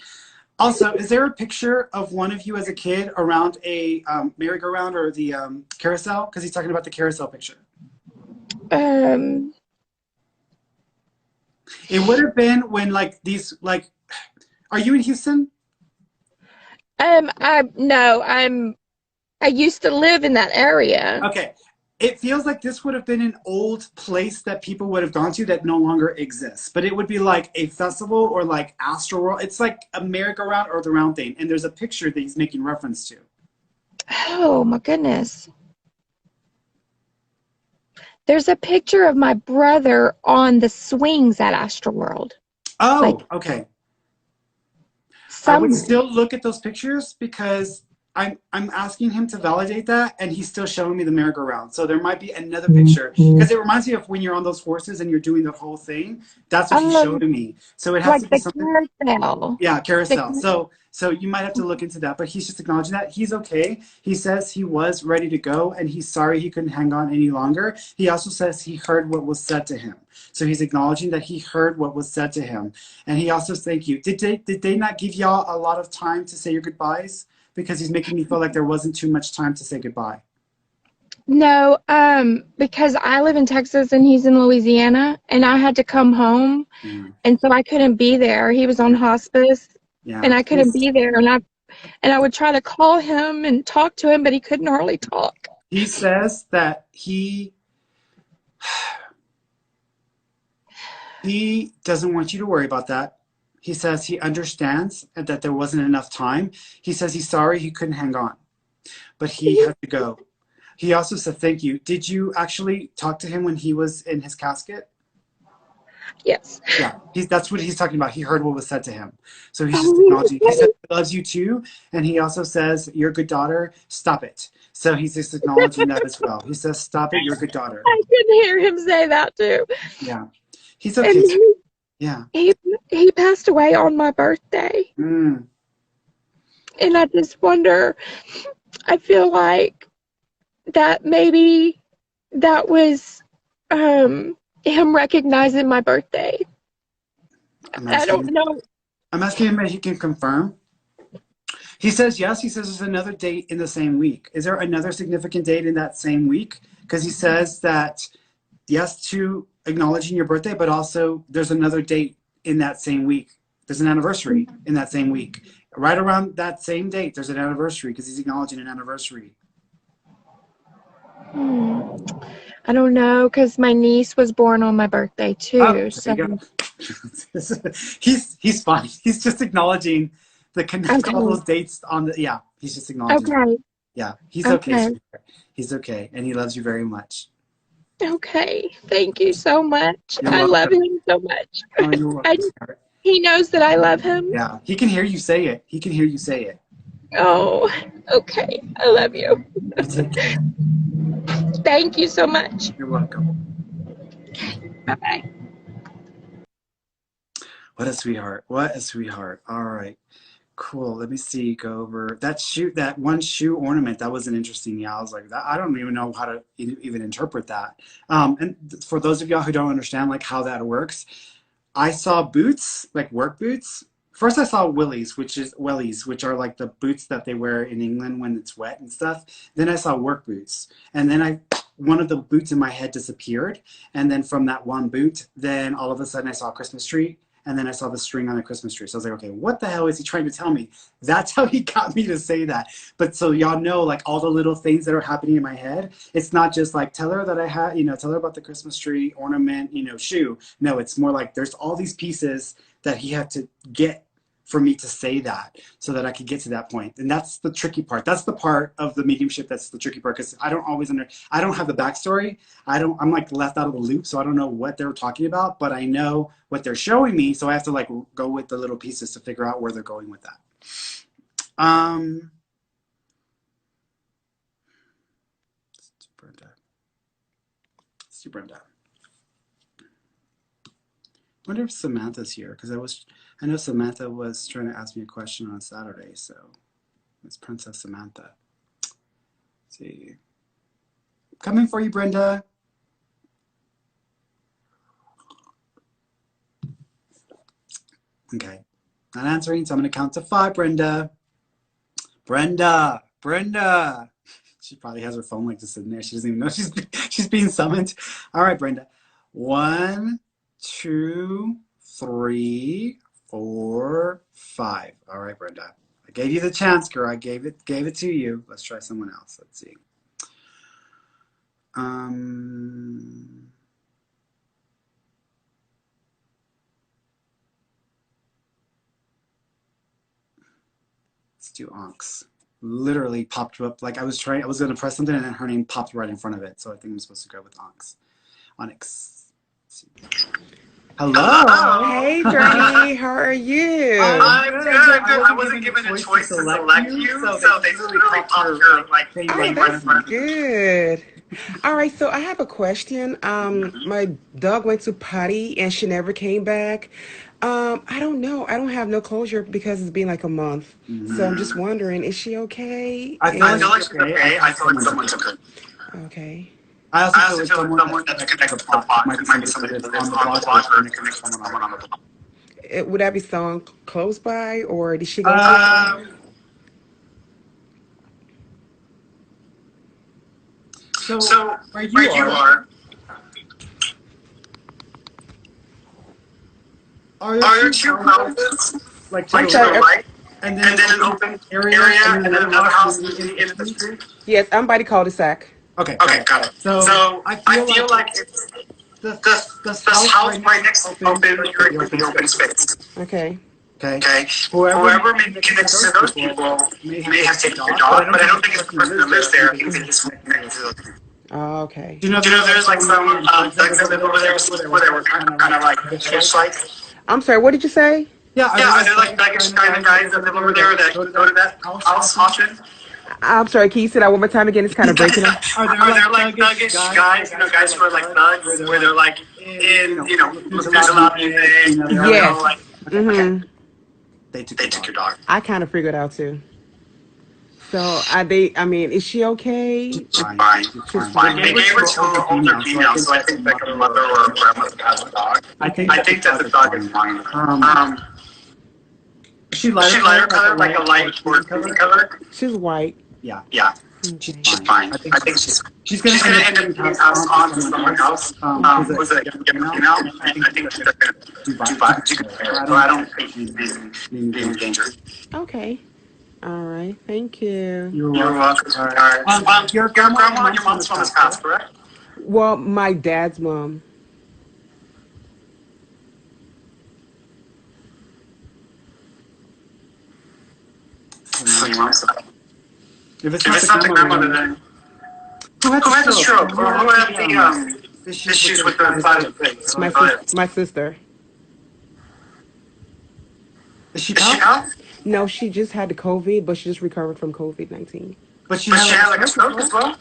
Also, is there a picture of one of you as a kid around a merry-go-round or the carousel? Because he's talking about the carousel picture. Um, It would have been when like these like, are you in Houston? I used to live in that area. Okay. It feels like this would have been an old place that people would have gone to that no longer exists. But it would be like a festival or like Astro World. It's like a merry-go-round or the round thing. And there's a picture that he's making reference to. Oh my goodness. There's a picture of my brother on the swings at Astroworld, Oh, like okay. I would somewhere. still look at those pictures because I'm asking him to validate that, and he's still showing me the merry-go-round. So there might be another picture because it reminds me of when you're on those horses and you're doing the whole thing. That's what he showed me. So it has Like to be the something. carousel. Yeah, The, carousel. So you might have to look into that, but he's just acknowledging that he's okay. He says he was ready to go and he's sorry he couldn't hang on any longer. He also says he heard what was said to him. So he's acknowledging that he heard what was said to him. And he also thank you. Did they not give y'all a lot of time to say your goodbyes? Because he's making me feel like there wasn't too much time to say goodbye. no, because I live in Texas and he's in Louisiana, and I had to come home, Yeah. and so I couldn't be there. He was on Yeah. hospice, and Yeah. I couldn't be there, and I would try to call him and talk to him, but he couldn't hardly talk. He says that he doesn't want you to worry about that. He says he understands that there wasn't enough time. He says he's sorry he couldn't hang on, but he had to go. He also said thank you. Did you actually talk to him when he was in his casket? Yes. Yeah, that's what he's talking about. He heard what was said to him. So he's just Oh, acknowledging. He said he loves you too. And he also says, you're a good daughter. Stop it. So he's just acknowledging that as well. He says, stop it. You're a good daughter. I could hear him say that too. Yeah. He's And okay. Yeah. he passed away on my birthday. Mm. And I just wonder, I feel like that maybe that was him recognizing my birthday. I'm I don't asking, know. I'm asking him if he can confirm. He says yes. He says there's another date in the same week. Is there another significant date in that same week? Because he says that yes to acknowledging your birthday, but also there's another date in that same week. There's an anniversary in that same week. Right around that same date, there's an anniversary because he's acknowledging an anniversary. Hmm. I don't know because my niece was born on my birthday Oh, too. there So you go. He's fine. He's just acknowledging the connect all okay, those dates on the yeah. He's just acknowledging. okay, Yeah, he's okay, okay, sweetheart. He's okay, and he loves you very much. okay. Thank you so much. You're I love welcome. him so much. Oh, you're I, welcome, sweetheart. he knows that I love him. Yeah, he can hear you say it. He can hear you say it. Oh, okay. I love you. You take care. Thank you so much. You're welcome. Bye bye. What a sweetheart. What a sweetheart. All right. Cool. Let me see. Go over that shoe. That one shoe ornament. That was an interesting. Yeah, I was like, that, I don't even know how to even interpret that. And for those of y'all who don't understand like how that works, I saw boots, like work boots. First, I saw wellies, which are like the boots that they wear in England when it's wet and stuff. Then I saw work boots, and then one of the boots in my head disappeared, and then from that one boot, then all of a sudden I saw a Christmas tree, and then I saw the string on the Christmas tree. So I was like, okay, what the hell is he trying to tell me? That's how he got me to say that. But so y'all know, like all the little things that are happening in my head. It's not just like tell her that I had, tell her about the Christmas tree ornament, shoe. No, it's more like there's all these pieces that he had to get for me to say that so that I could get to that point. And that's the tricky part. That's the part of the mediumship that's the tricky part because I don't have the backstory. I'm like left out of the loop, so I don't know what they're talking about, but I know what they're showing me, so I have to like go with the little pieces to figure out where they're going with that. Let's do Brenda. I wonder if Samantha's here because I know Samantha was trying to ask me a question on Saturday, so it's Princess Samantha. Let's see. Coming for you, Brenda. Okay. Not answering, so I'm going to count to 5, Brenda. Brenda. She probably has her phone like just sitting there. She doesn't even know she's being summoned. All right, Brenda. 1, 2, 3, 4, 5. All right, Brenda. I gave you the chance, girl. I gave it to you. Let's try someone else. Let's see. Let's do Onks. Literally popped up like I was going to press something and then her name popped right in front of it. So I think I'm supposed to go with Onks. Onyx. Hello. Hey, Ferny, how are you? I'm good. I wasn't given a choice to select you, so they literally popped your thing right in front of me. Good. All right, so I have a question. My dog went to potty and she never came back. I don't know. I don't have no closure because it's been like a month. So I'm just wondering, is she okay? I feel like she's okay. I feel like someone took her. Okay. I also feel like someone that's connected to the pot. Might be somebody that's on the block or connected to someone on the block. Would that be someone close by, or did she go? So where you are there two houses like to the right, and then an open area, and then another house in the street? Yes, I'm by the cul-de-sac. Okay, got it. So I feel like it's this house right next to the open space. Okay. Okay. Whoever may be connected to those people may have taken your dog, but I don't think it's the person that lives there. I think they just connected to those people. Oh, okay. Do you know there's like some dogs that live over there where they were kind of like fish-like? I'm sorry, what did you say? Yeah, are there like nuggish kind of guys that live over there that go to that house often? I'm sorry, can you say that one more time again? It's kind of breaking up. Are there like nuggish guys, guys who are like thugs, where they're like in, there's a lot of music, Yes. Okay. They took your dog. I kind of figured out too. So is she okay? She's fine. They gave her to an older female, so I think that her mother or grandmother has a dog. I think that the dog is fine. Is she lighter color, like a light or green color? She's white. Yeah. Okay. She's fine. I think she's gonna end up being passed on to someone else. Was it a female? I think they're gonna do bad. So I don't think she's being dangerous. Okay. All right. Thank you. You're welcome. All right. Your grandma and your mom's from this past, correct? Well, my dad's mom. So your mom's side. If it's not the grandmother, then who had the stroke? Or who had the issues with the side of things? My sister. Is she out? No, she just had the COVID, but she just recovered from COVID-19. But she had like a stroke as well?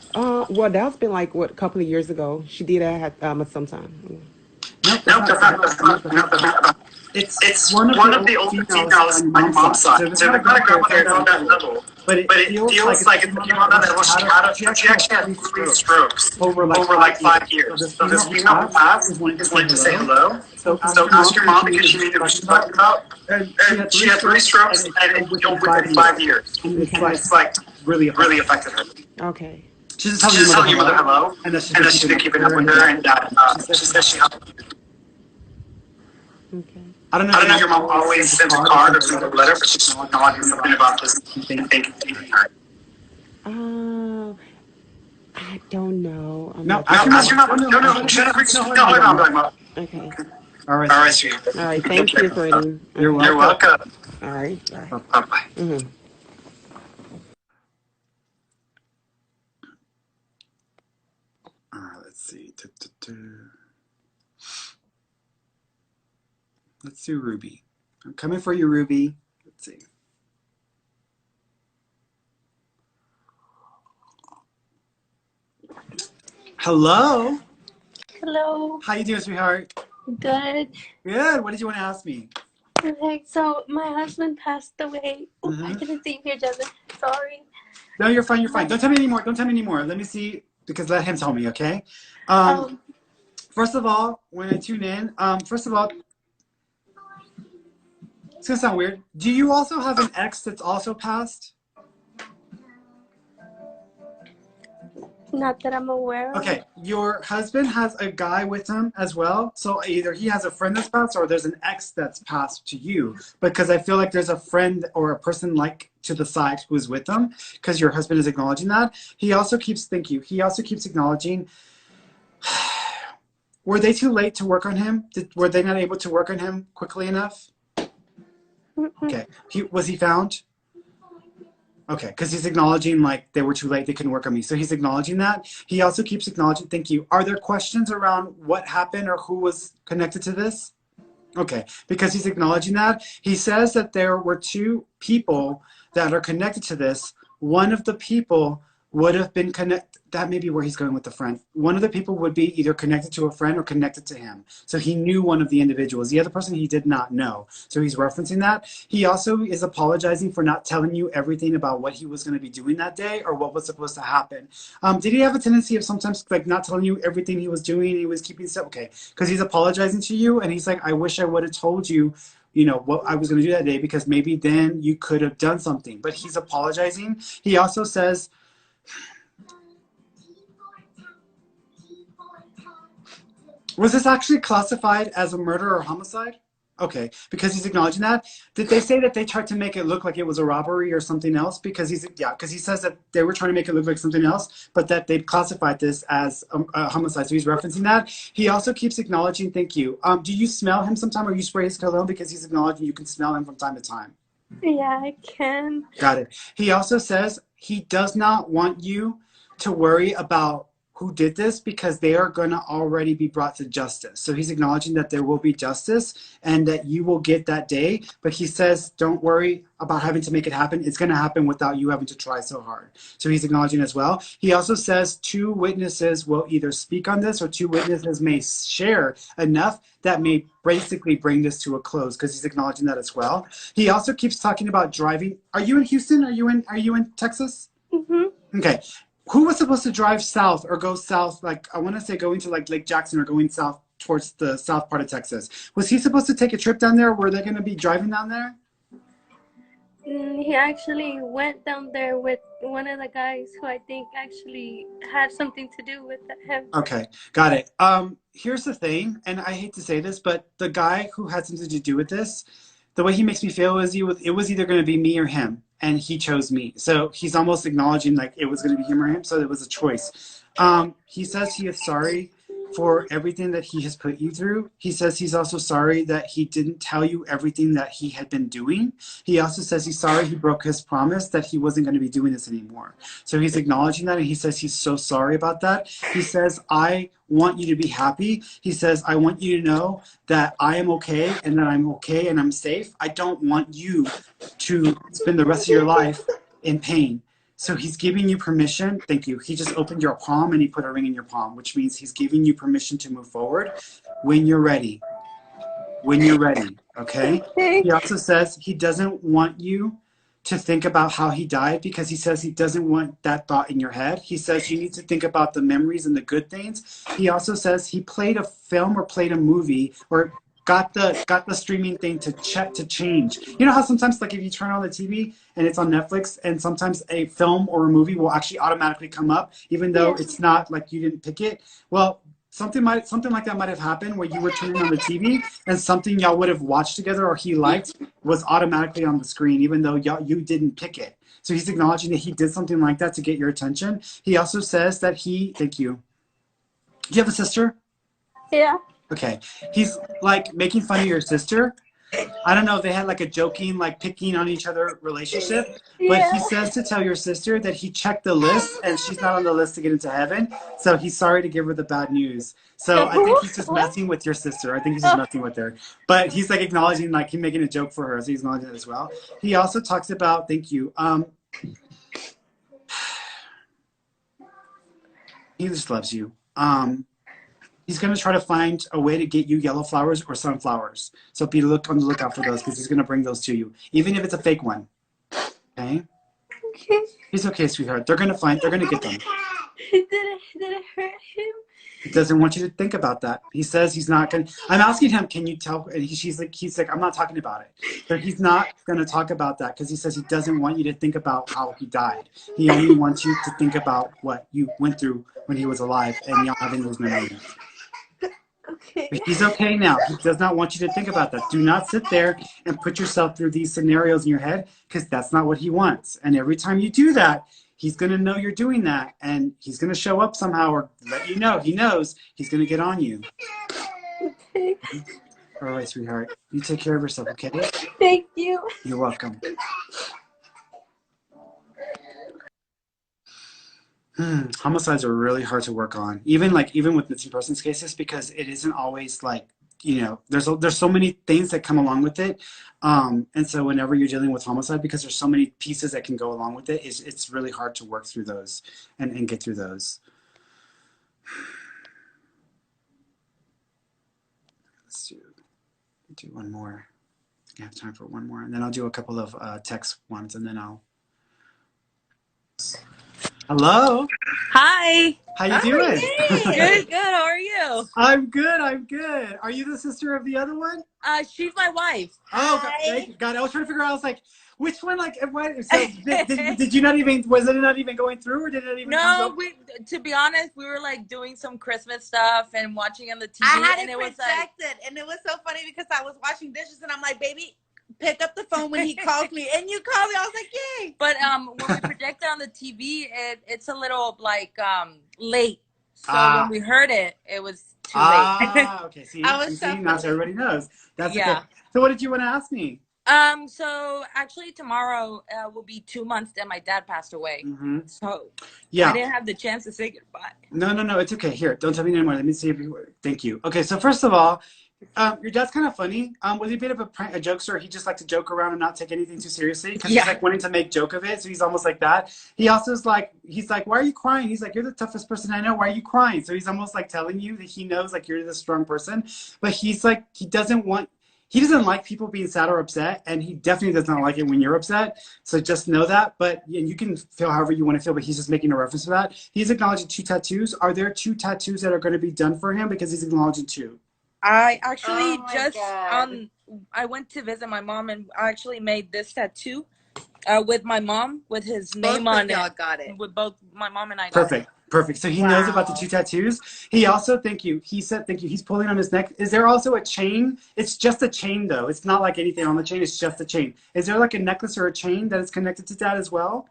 Well, that's been like, a couple of years ago. She did that at some time. Nope, that's not. It's one of the older females on my mom's side. So they're not grandmother on that level. But it feels like it's the female that she actually had 3 strokes over like 5 years. So this female who passed is wanting to say hello. So ask your mom because she knew what she's talking about. And she had 3 strokes and it went within 5 years. It's like really affected her. Okay. She's just telling your mother hello, and that she's been keeping up with her, and she says she helped. Okay. I don't know if your mom always sends a card or sends a letter, but she's talking something about this thing thinking her. I don't know. Ask your mom. No, shut up. Tell her mom. Okay. All right, sweet. All right, thank you, Ferny. You're welcome. All right, bye. Bye-bye. Mm-hmm. Let's see. Let's do Ruby. I'm coming for you, Ruby. Let's see. Hello. Hello. How you doing, sweetheart? Good. Good. What did you want to ask me? Okay, so my husband passed away. I didn't see you, Jasmine. Sorry. No, you're fine. Don't tell me anymore. Let me see, because let him tell me, okay? First of all, when I tune in, it's gonna sound weird. Do you also have an ex that's also passed? Not that I'm aware of. Okay, your husband has a guy with him as well. So either he has a friend that's passed or there's an ex that's passed to you. Because I feel like there's a friend or a person like to the side who's with them, because your husband is acknowledging that. He also keeps acknowledging. Were they too late to work on him? Were they not able to work on him quickly enough? Okay. Was he found? Okay, because he's acknowledging like they were too late, they couldn't work on me. So he's acknowledging that. He also keeps acknowledging, thank you. Are there questions around what happened or who was connected to this? Okay, because he's acknowledging that. He says that there were two people that are connected to this. One of the people would have been connected. That may be where he's going with the friend. One of the people would be either connected to a friend or connected to him. So he knew one of the individuals. The other person he did not know. So he's referencing that. He also is apologizing for not telling you everything about what he was going to be doing that day or what was supposed to happen. Did he have a tendency of sometimes like not telling you everything he was doing? He was keeping stuff. Okay, because he's apologizing to you and he's like, I wish I would have told you, you know, what I was going to do that day because maybe then you could have done something. But he's apologizing. He also says, was this actually classified as a murder or homicide? Okay, because he's acknowledging that. Did they say that they tried to make it look like it was a robbery or something else? Because because he says that they were trying to make it look like something else, but that they classified this as a homicide. So he's referencing that. He also keeps acknowledging, thank you. Do you smell him sometime or you spray his cologne? Because he's acknowledging you can smell him from time to time. Yeah, I can. Got it. He also says he does not want you to worry about who did this because they are going to already be brought to justice. So he's acknowledging that there will be justice and that you will get that day. But he says, don't worry about having to make it happen. It's going to happen without you having to try so hard. So he's acknowledging as well. He also says two witnesses will either speak on this or two witnesses may share enough that may basically bring this to a close because he's acknowledging that as well. He also keeps talking about driving. Are you in Houston? Are you in Texas? Mm-hmm. Okay. Who was supposed to drive south or go south? Like, I want to say going to like Lake Jackson or going south towards the south part of Texas. Was he supposed to take a trip down there? Were they going to be driving down there? He actually went down there with one of the guys who I think actually had something to do with him. Okay, got it. Here's the thing, and I hate to say this, but the guy who had something to do with this, the way he makes me feel is it was either going to be me or him, and he chose me. So he's almost acknowledging like it was going to be him or him, so it was a choice. He says he is sorry for everything that he has put you through. He says he's also sorry that he didn't tell you everything that he had been doing. He also says he's sorry he broke his promise that he wasn't going to be doing this anymore. So he's acknowledging that, and he says he's so sorry about that. He says, I want you to be happy. He says, I want you to know that I am okay and that I'm okay and I'm safe. I don't want you to spend the rest of your life in pain. So he's giving you permission. Thank you. He just opened your palm and he put a ring in your palm, which means he's giving you permission to move forward when you're ready. When you're ready, okay? He also says he doesn't want you to think about how he died because he says he doesn't want that thought in your head. He says you need to think about the memories and the good things. He also says he played a film or played a movie or got the streaming thing to change. You know how sometimes like if you turn on the TV and it's on Netflix and sometimes a film or a movie will actually automatically come up even though it's not like you didn't pick it? Well, something like that might have happened where you were turning on the TV and something y'all would have watched together or he liked was automatically on the screen even though you didn't pick it. So he's acknowledging that he did something like that to get your attention. He also says that thank you. Do you have a sister? Yeah. Okay. He's like making fun of your sister. I don't know if they had like a joking, like picking on each other relationship, but he says to tell your sister that he checked the list and she's not on the list to get into heaven. So he's sorry to give her the bad news. So I think he's just messing with your sister. I think he's just messing with her. But he's like acknowledging, like he's making a joke for her. So he's acknowledging it as well. He also talks about, thank you. He just loves you. He's going to try to find a way to get you yellow flowers or sunflowers. So be on the lookout for those because he's going to bring those to you, even if it's a fake one. Okay? Okay. He's okay, sweetheart. They're going to get them. Did it hurt him? He doesn't want you to think about that. He says he's not going to. I'm asking him, can you tell? And he's like, I'm not talking about it. But he's not going to talk about that because he says he doesn't want you to think about how he died. He only wants you to think about what you went through when he was alive and y'all having those memories. Okay. But he's okay now. He does not want you to think about that. Do not sit there and put yourself through these scenarios in your head because that's not what he wants. And every time you do that, he's going to know you're doing that and he's going to show up somehow or let you know. He knows he's going to get on you. Okay. All right, sweetheart. You take care of yourself, okay? Thank you. You're welcome. Homicides are really hard to work on, even with missing persons cases, because it isn't always like, there's so many things that come along with it, and so whenever you're dealing with homicide, because there's so many pieces that can go along with it, it's really hard to work through those and get through those. Let's do one more. I have time for one more, and then I'll do a couple of text ones, and then I'll. Hello. Hi. How you doing? Good. How are you? I'm good. Are you the sister of the other one? She's my wife. Oh, thank you. God, I was trying to figure out. I was like, which one? Like, what? So did you not even? Was it not even going through, or did it even? No, to be honest, we were like doing some Christmas stuff and watching on the TV. I had and it was projected, like, and it was so funny because I was washing dishes, and I'm like, baby, pick up the phone when he calls me, and you called me. I was like, yay! But when we projected on the TV, it's a little like late. So when we heard it, it was too late. Okay. See, I was so now everybody knows. That's Yeah. okay. So what did you want to ask me? So actually tomorrow will be 2 months that my dad passed away. Mm-hmm. So Yeah. I didn't have the chance to say goodbye. No, it's okay. Here, don't tell me anymore. Let me see if you. Thank you. Okay, so first of all, your dad's kind of funny. Was he a bit of a jokester? He just liked to joke around and not take anything too seriously because he's like wanting to make joke of it. So he's almost like that. He also is like, he's like, why are you crying? He's like, you're the toughest person I know. Why are you crying? So he's almost like telling you that he knows like you're this strong person, but he's like, he doesn't like people being sad or upset, and he definitely does not like it when you're upset. So just know that. But and you can feel however you want to feel, but he's just making a reference to that. He's acknowledging 2 tattoos. Are there 2 tattoos that are going to be done for him? Because he's acknowledging 2. I actually I went to visit my mom, and I actually made this tattoo with my mom with his name on y'all it. got it. With both my mom and I. Got it. Perfect. So he knows about the 2 tattoos. He also, thank you. He said, thank you. He's pulling on his neck. Is there also a chain? It's just a chain, though. It's not like anything on the chain. It's just a chain. Is there like a necklace or a chain that is connected to that as well?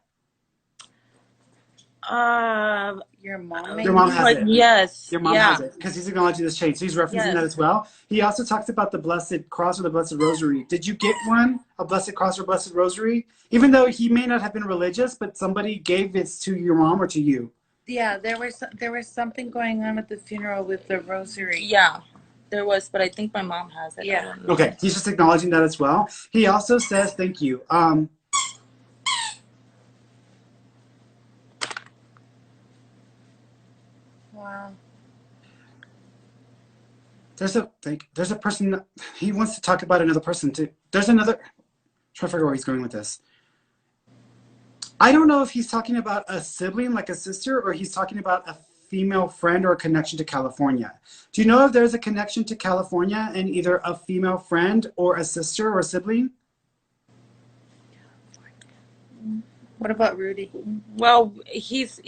Your mom. Your mom has it. Yes. Your mom has it because he's acknowledging this chain. So he's referencing that as well. He also talks about the Blessed Cross or the Blessed Rosary. Did you get one? A Blessed Cross or Blessed Rosary? Even though he may not have been religious, but somebody gave it to your mom or to you. Yeah, there was something going on at the funeral with the rosary. Yeah, there was, but I think my mom has it. Yeah. Okay, he's just acknowledging that as well. He also says, thank you. Wow. There's a person, he wants to talk about another person too. There's another, I'm trying to figure out where he's going with this. I don't know if he's talking about a sibling, like a sister, or he's talking about a female friend or a connection to California. Do you know if there's a connection to California and either a female friend or a sister or a sibling? What about Rudy? Well, he's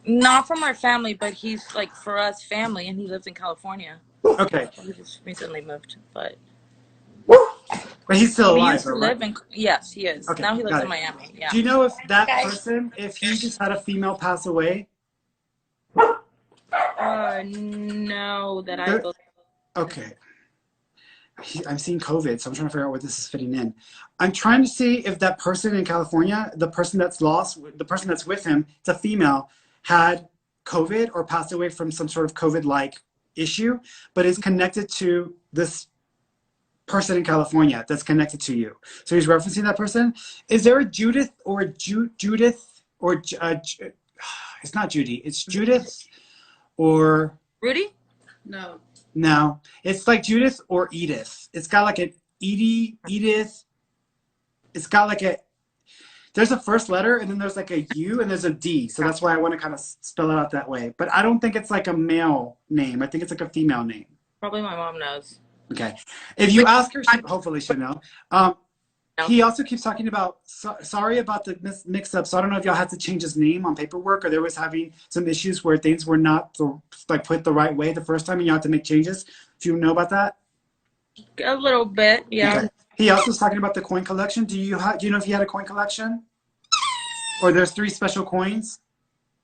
not from our family, but he's like for us family, and he lives in California. Okay. He just recently moved, but he's still alive, used to live in. Yes, he is. Okay, now he lives in Miami. Yeah. Do you know if that person, if he just had a female pass away? No, that I. Okay. I'm seeing COVID, so I'm trying to figure out where this is fitting in. I'm trying to see if that person in California, the person that's lost, the person that's with him, it's a female, had COVID or passed away from some sort of COVID-like issue, but is connected to this person in California that's connected to you. So he's referencing that person. Is there a Judith or a Judith or it's not Judy, it's Judith or Rudy? No, it's like Judith or Edith. It's got like an Edith. It's got like there's a first letter and then there's like a U and there's a D. So that's why I want to kind of spell it out that way. But I don't think it's like a male name. I think it's like a female name. Probably my mom knows. Okay. If you ask her, hopefully she'll know. He also keeps talking about, sorry about the mix-up. So I don't know if y'all had to change his name on paperwork or there was having some issues where things were not put the right way the first time and you had to make changes. Do you know about that? A little bit, yeah. Okay. He also was talking about the coin collection. Do you know if he had a coin collection? Or there's 3 special coins?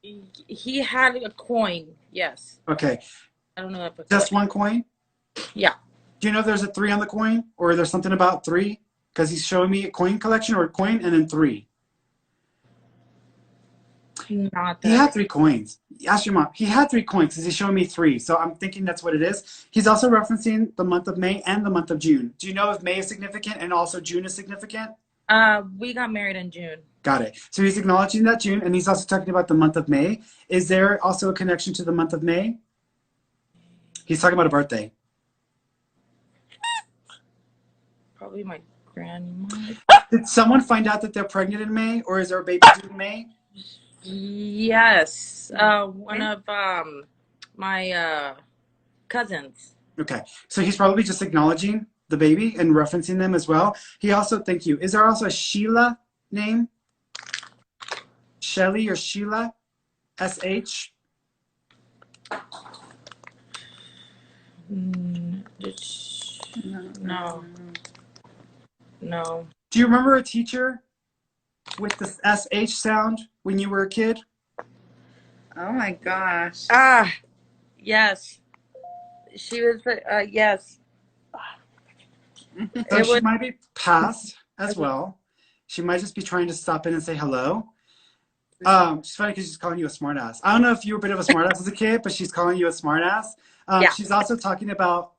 He had a coin, yes. Okay. I don't know if just 1 coin? Yeah. Do you know if there's a 3 on the coin? Or there's something about 3? Because he's showing me a coin collection or a coin and then 3. Not He that had 3 coins. Ask your mom. He had 3 coins because he's showing me 3. So I'm thinking that's what it is. He's also referencing the month of May and the month of June. Do you know if May is significant and also June is significant? we got married in June. Got it. So he's acknowledging that June, and he's also talking about the month of May. Is there also a connection to the month of May? He's talking about a birthday. Probably my grandma. Did someone find out that they're pregnant in May, or is there a baby due in May? Yes. One of my cousins. Okay. So he's probably just acknowledging the baby and referencing them as well. He also, thank you. Is there also a Sheila name? Shelly or Sheila? SH? No. No. Do you remember a teacher with the SH sound when you were a kid? Oh my gosh. Ah, yes. She was, yes. So she might be past as well. She might just be trying to stop in and say hello. She's funny because she's calling you a smartass. I don't know if you were a bit of a smartass as a kid, but she's calling you a smartass. Yeah. She's also talking about,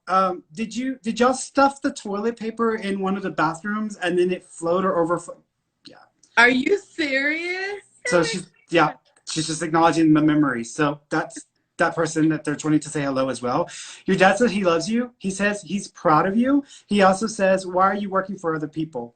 did y'all stuff the toilet paper in one of the bathrooms and then it flowed or overflowed? Yeah. Are you serious? So she's just acknowledging the memory. So that's that person that they're trying to say hello as well. Your dad says he loves you. He says he's proud of you. He also says, why are you working for other people?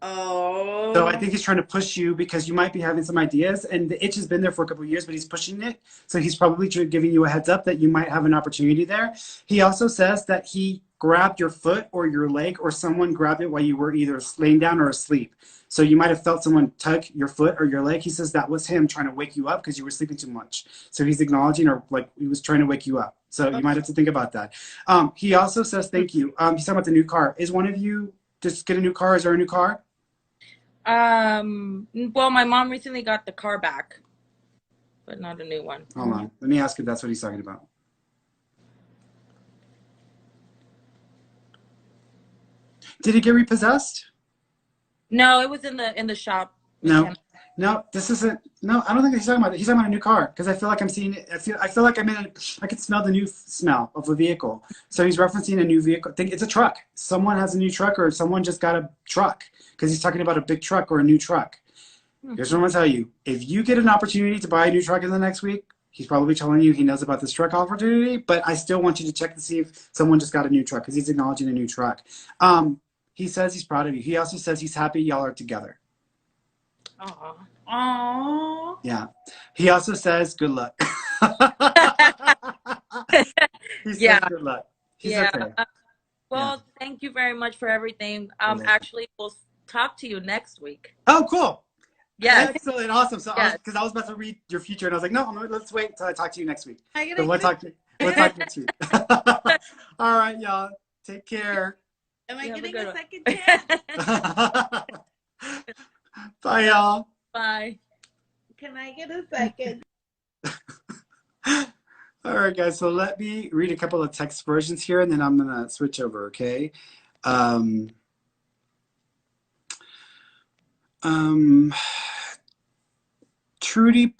Oh. So I think he's trying to push you because you might be having some ideas, and the itch has been there for a couple of years, but he's pushing it. So he's probably giving you a heads up that you might have an opportunity there. He also says that he grabbed your foot or your leg, or someone grabbed it while you were either laying down or asleep. So you might have felt someone tug your foot or your leg. He says that was him trying to wake you up because you were sleeping too much. So he's acknowledging, or like he was trying to wake you up. So you might have to think about that. He also says thank you. He's talking about the new car. Is one of you just get a new car? Is there a new car? Well, my mom recently got the car back, but not a new one. Hold on. Let me ask if that's what he's talking about. Did it get repossessed? No, it was in the shop. No, this isn't. No, I don't think he's talking about it. He's talking about a new car because I feel like I'm seeing it. I feel like I can smell the new smell of the vehicle. So he's referencing a new vehicle. I think it's a truck. Someone has a new truck, or someone just got a truck because he's talking about a big truck or a new truck. Here's what I'm gonna tell you: if you get an opportunity to buy a new truck in the next week, he's probably telling you he knows about this truck opportunity. But I still want you to check to see if someone just got a new truck because he's acknowledging a new truck. He says he's proud of you. He also says he's happy y'all are together. Aww. Aww. Yeah. He also says good luck. He says good luck. He's okay. Well, thank you very much for everything. Actually, we'll talk to you next week. Oh, cool. Yes. Excellent. Awesome. So, because I was about to read your future, and I was like, no, let's wait until I talk to you next week. So we'll talk next week. All right, y'all. Take care. Am I getting a second chance? Bye, y'all. Bye. Can I get a second? All right, guys. So let me read a couple of text versions here, and then I'm going to switch over, okay? Trudy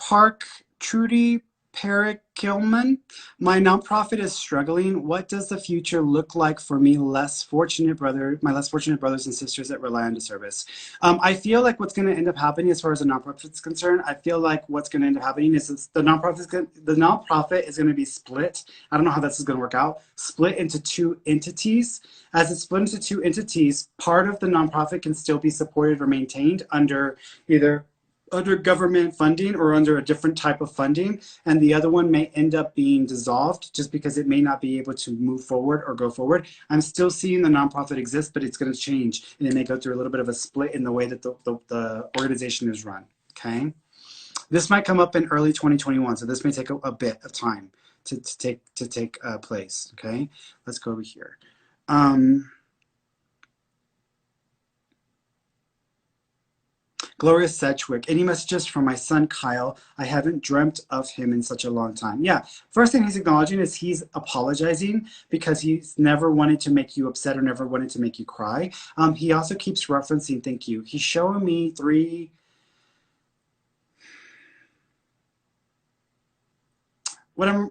Perrick-Kilman, my nonprofit is struggling. What does the future look like for me, my less fortunate brothers and sisters that rely on the service? I feel like what's going to end up happening as far as the nonprofit is concerned, I feel like what's going to end up happening is the nonprofit is going to be split. I don't know how this is going to work out. Split into 2 entities. As it's split into 2 entities, part of the nonprofit can still be supported or maintained under either government funding or under a different type of funding, and the other one may end up being dissolved just because it may not be able to move forward or go forward. I'm still seeing the nonprofit exist, but it's going to change, and it may go through a little bit of a split in the way that the organization is run. Okay, this might come up in early 2021, so this may take a bit of time to take place. Okay, let's go over here. Gloria Sedgwick, any messages from my son Kyle? I haven't dreamt of him in such a long time. Yeah, first thing he's acknowledging is he's apologizing because he's never wanted to make you upset or never wanted to make you cry. He also keeps referencing thank you. He's showing me 3.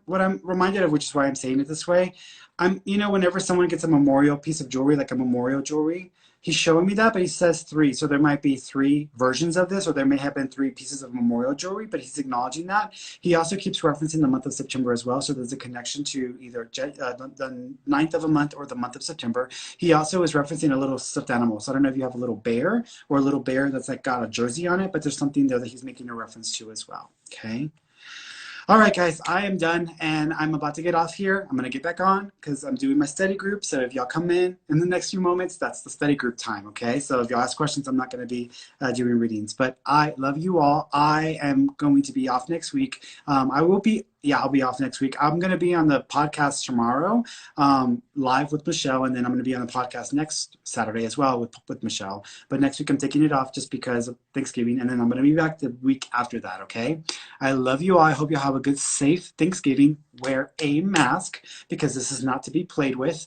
what I'm reminded of, which is why I'm saying it this way. Whenever someone gets a memorial piece of jewelry, like a memorial jewelry, he's showing me that, but he says three. So there might be three versions of this, or there may have been three pieces of memorial jewelry, but he's acknowledging that. He also keeps referencing the month of September as well. So there's a connection to either the ninth of a month or the month of September. He also is referencing a little stuffed animal. So I don't know if you have a little bear or a little bear that's like got a jersey on it, but there's something there that he's making a reference to as well. Okay. All right, guys, I am done, and I'm about to get off here. I'm going to get back on because I'm doing my study group. So if y'all come in the next few moments, that's the study group time, okay? So if y'all ask questions, I'm not going to be doing readings. But I love you all. I am going to be off next week. I'll be off next week. I'm going to be on the podcast tomorrow, live with Michelle, and then I'm going to be on the podcast next Saturday as well with Michelle. But next week I'm taking it off just because of Thanksgiving, and then I'm going to be back the week after that, okay? I love you all. I hope you have a good, safe Thanksgiving. Wear a mask because this is not to be played with.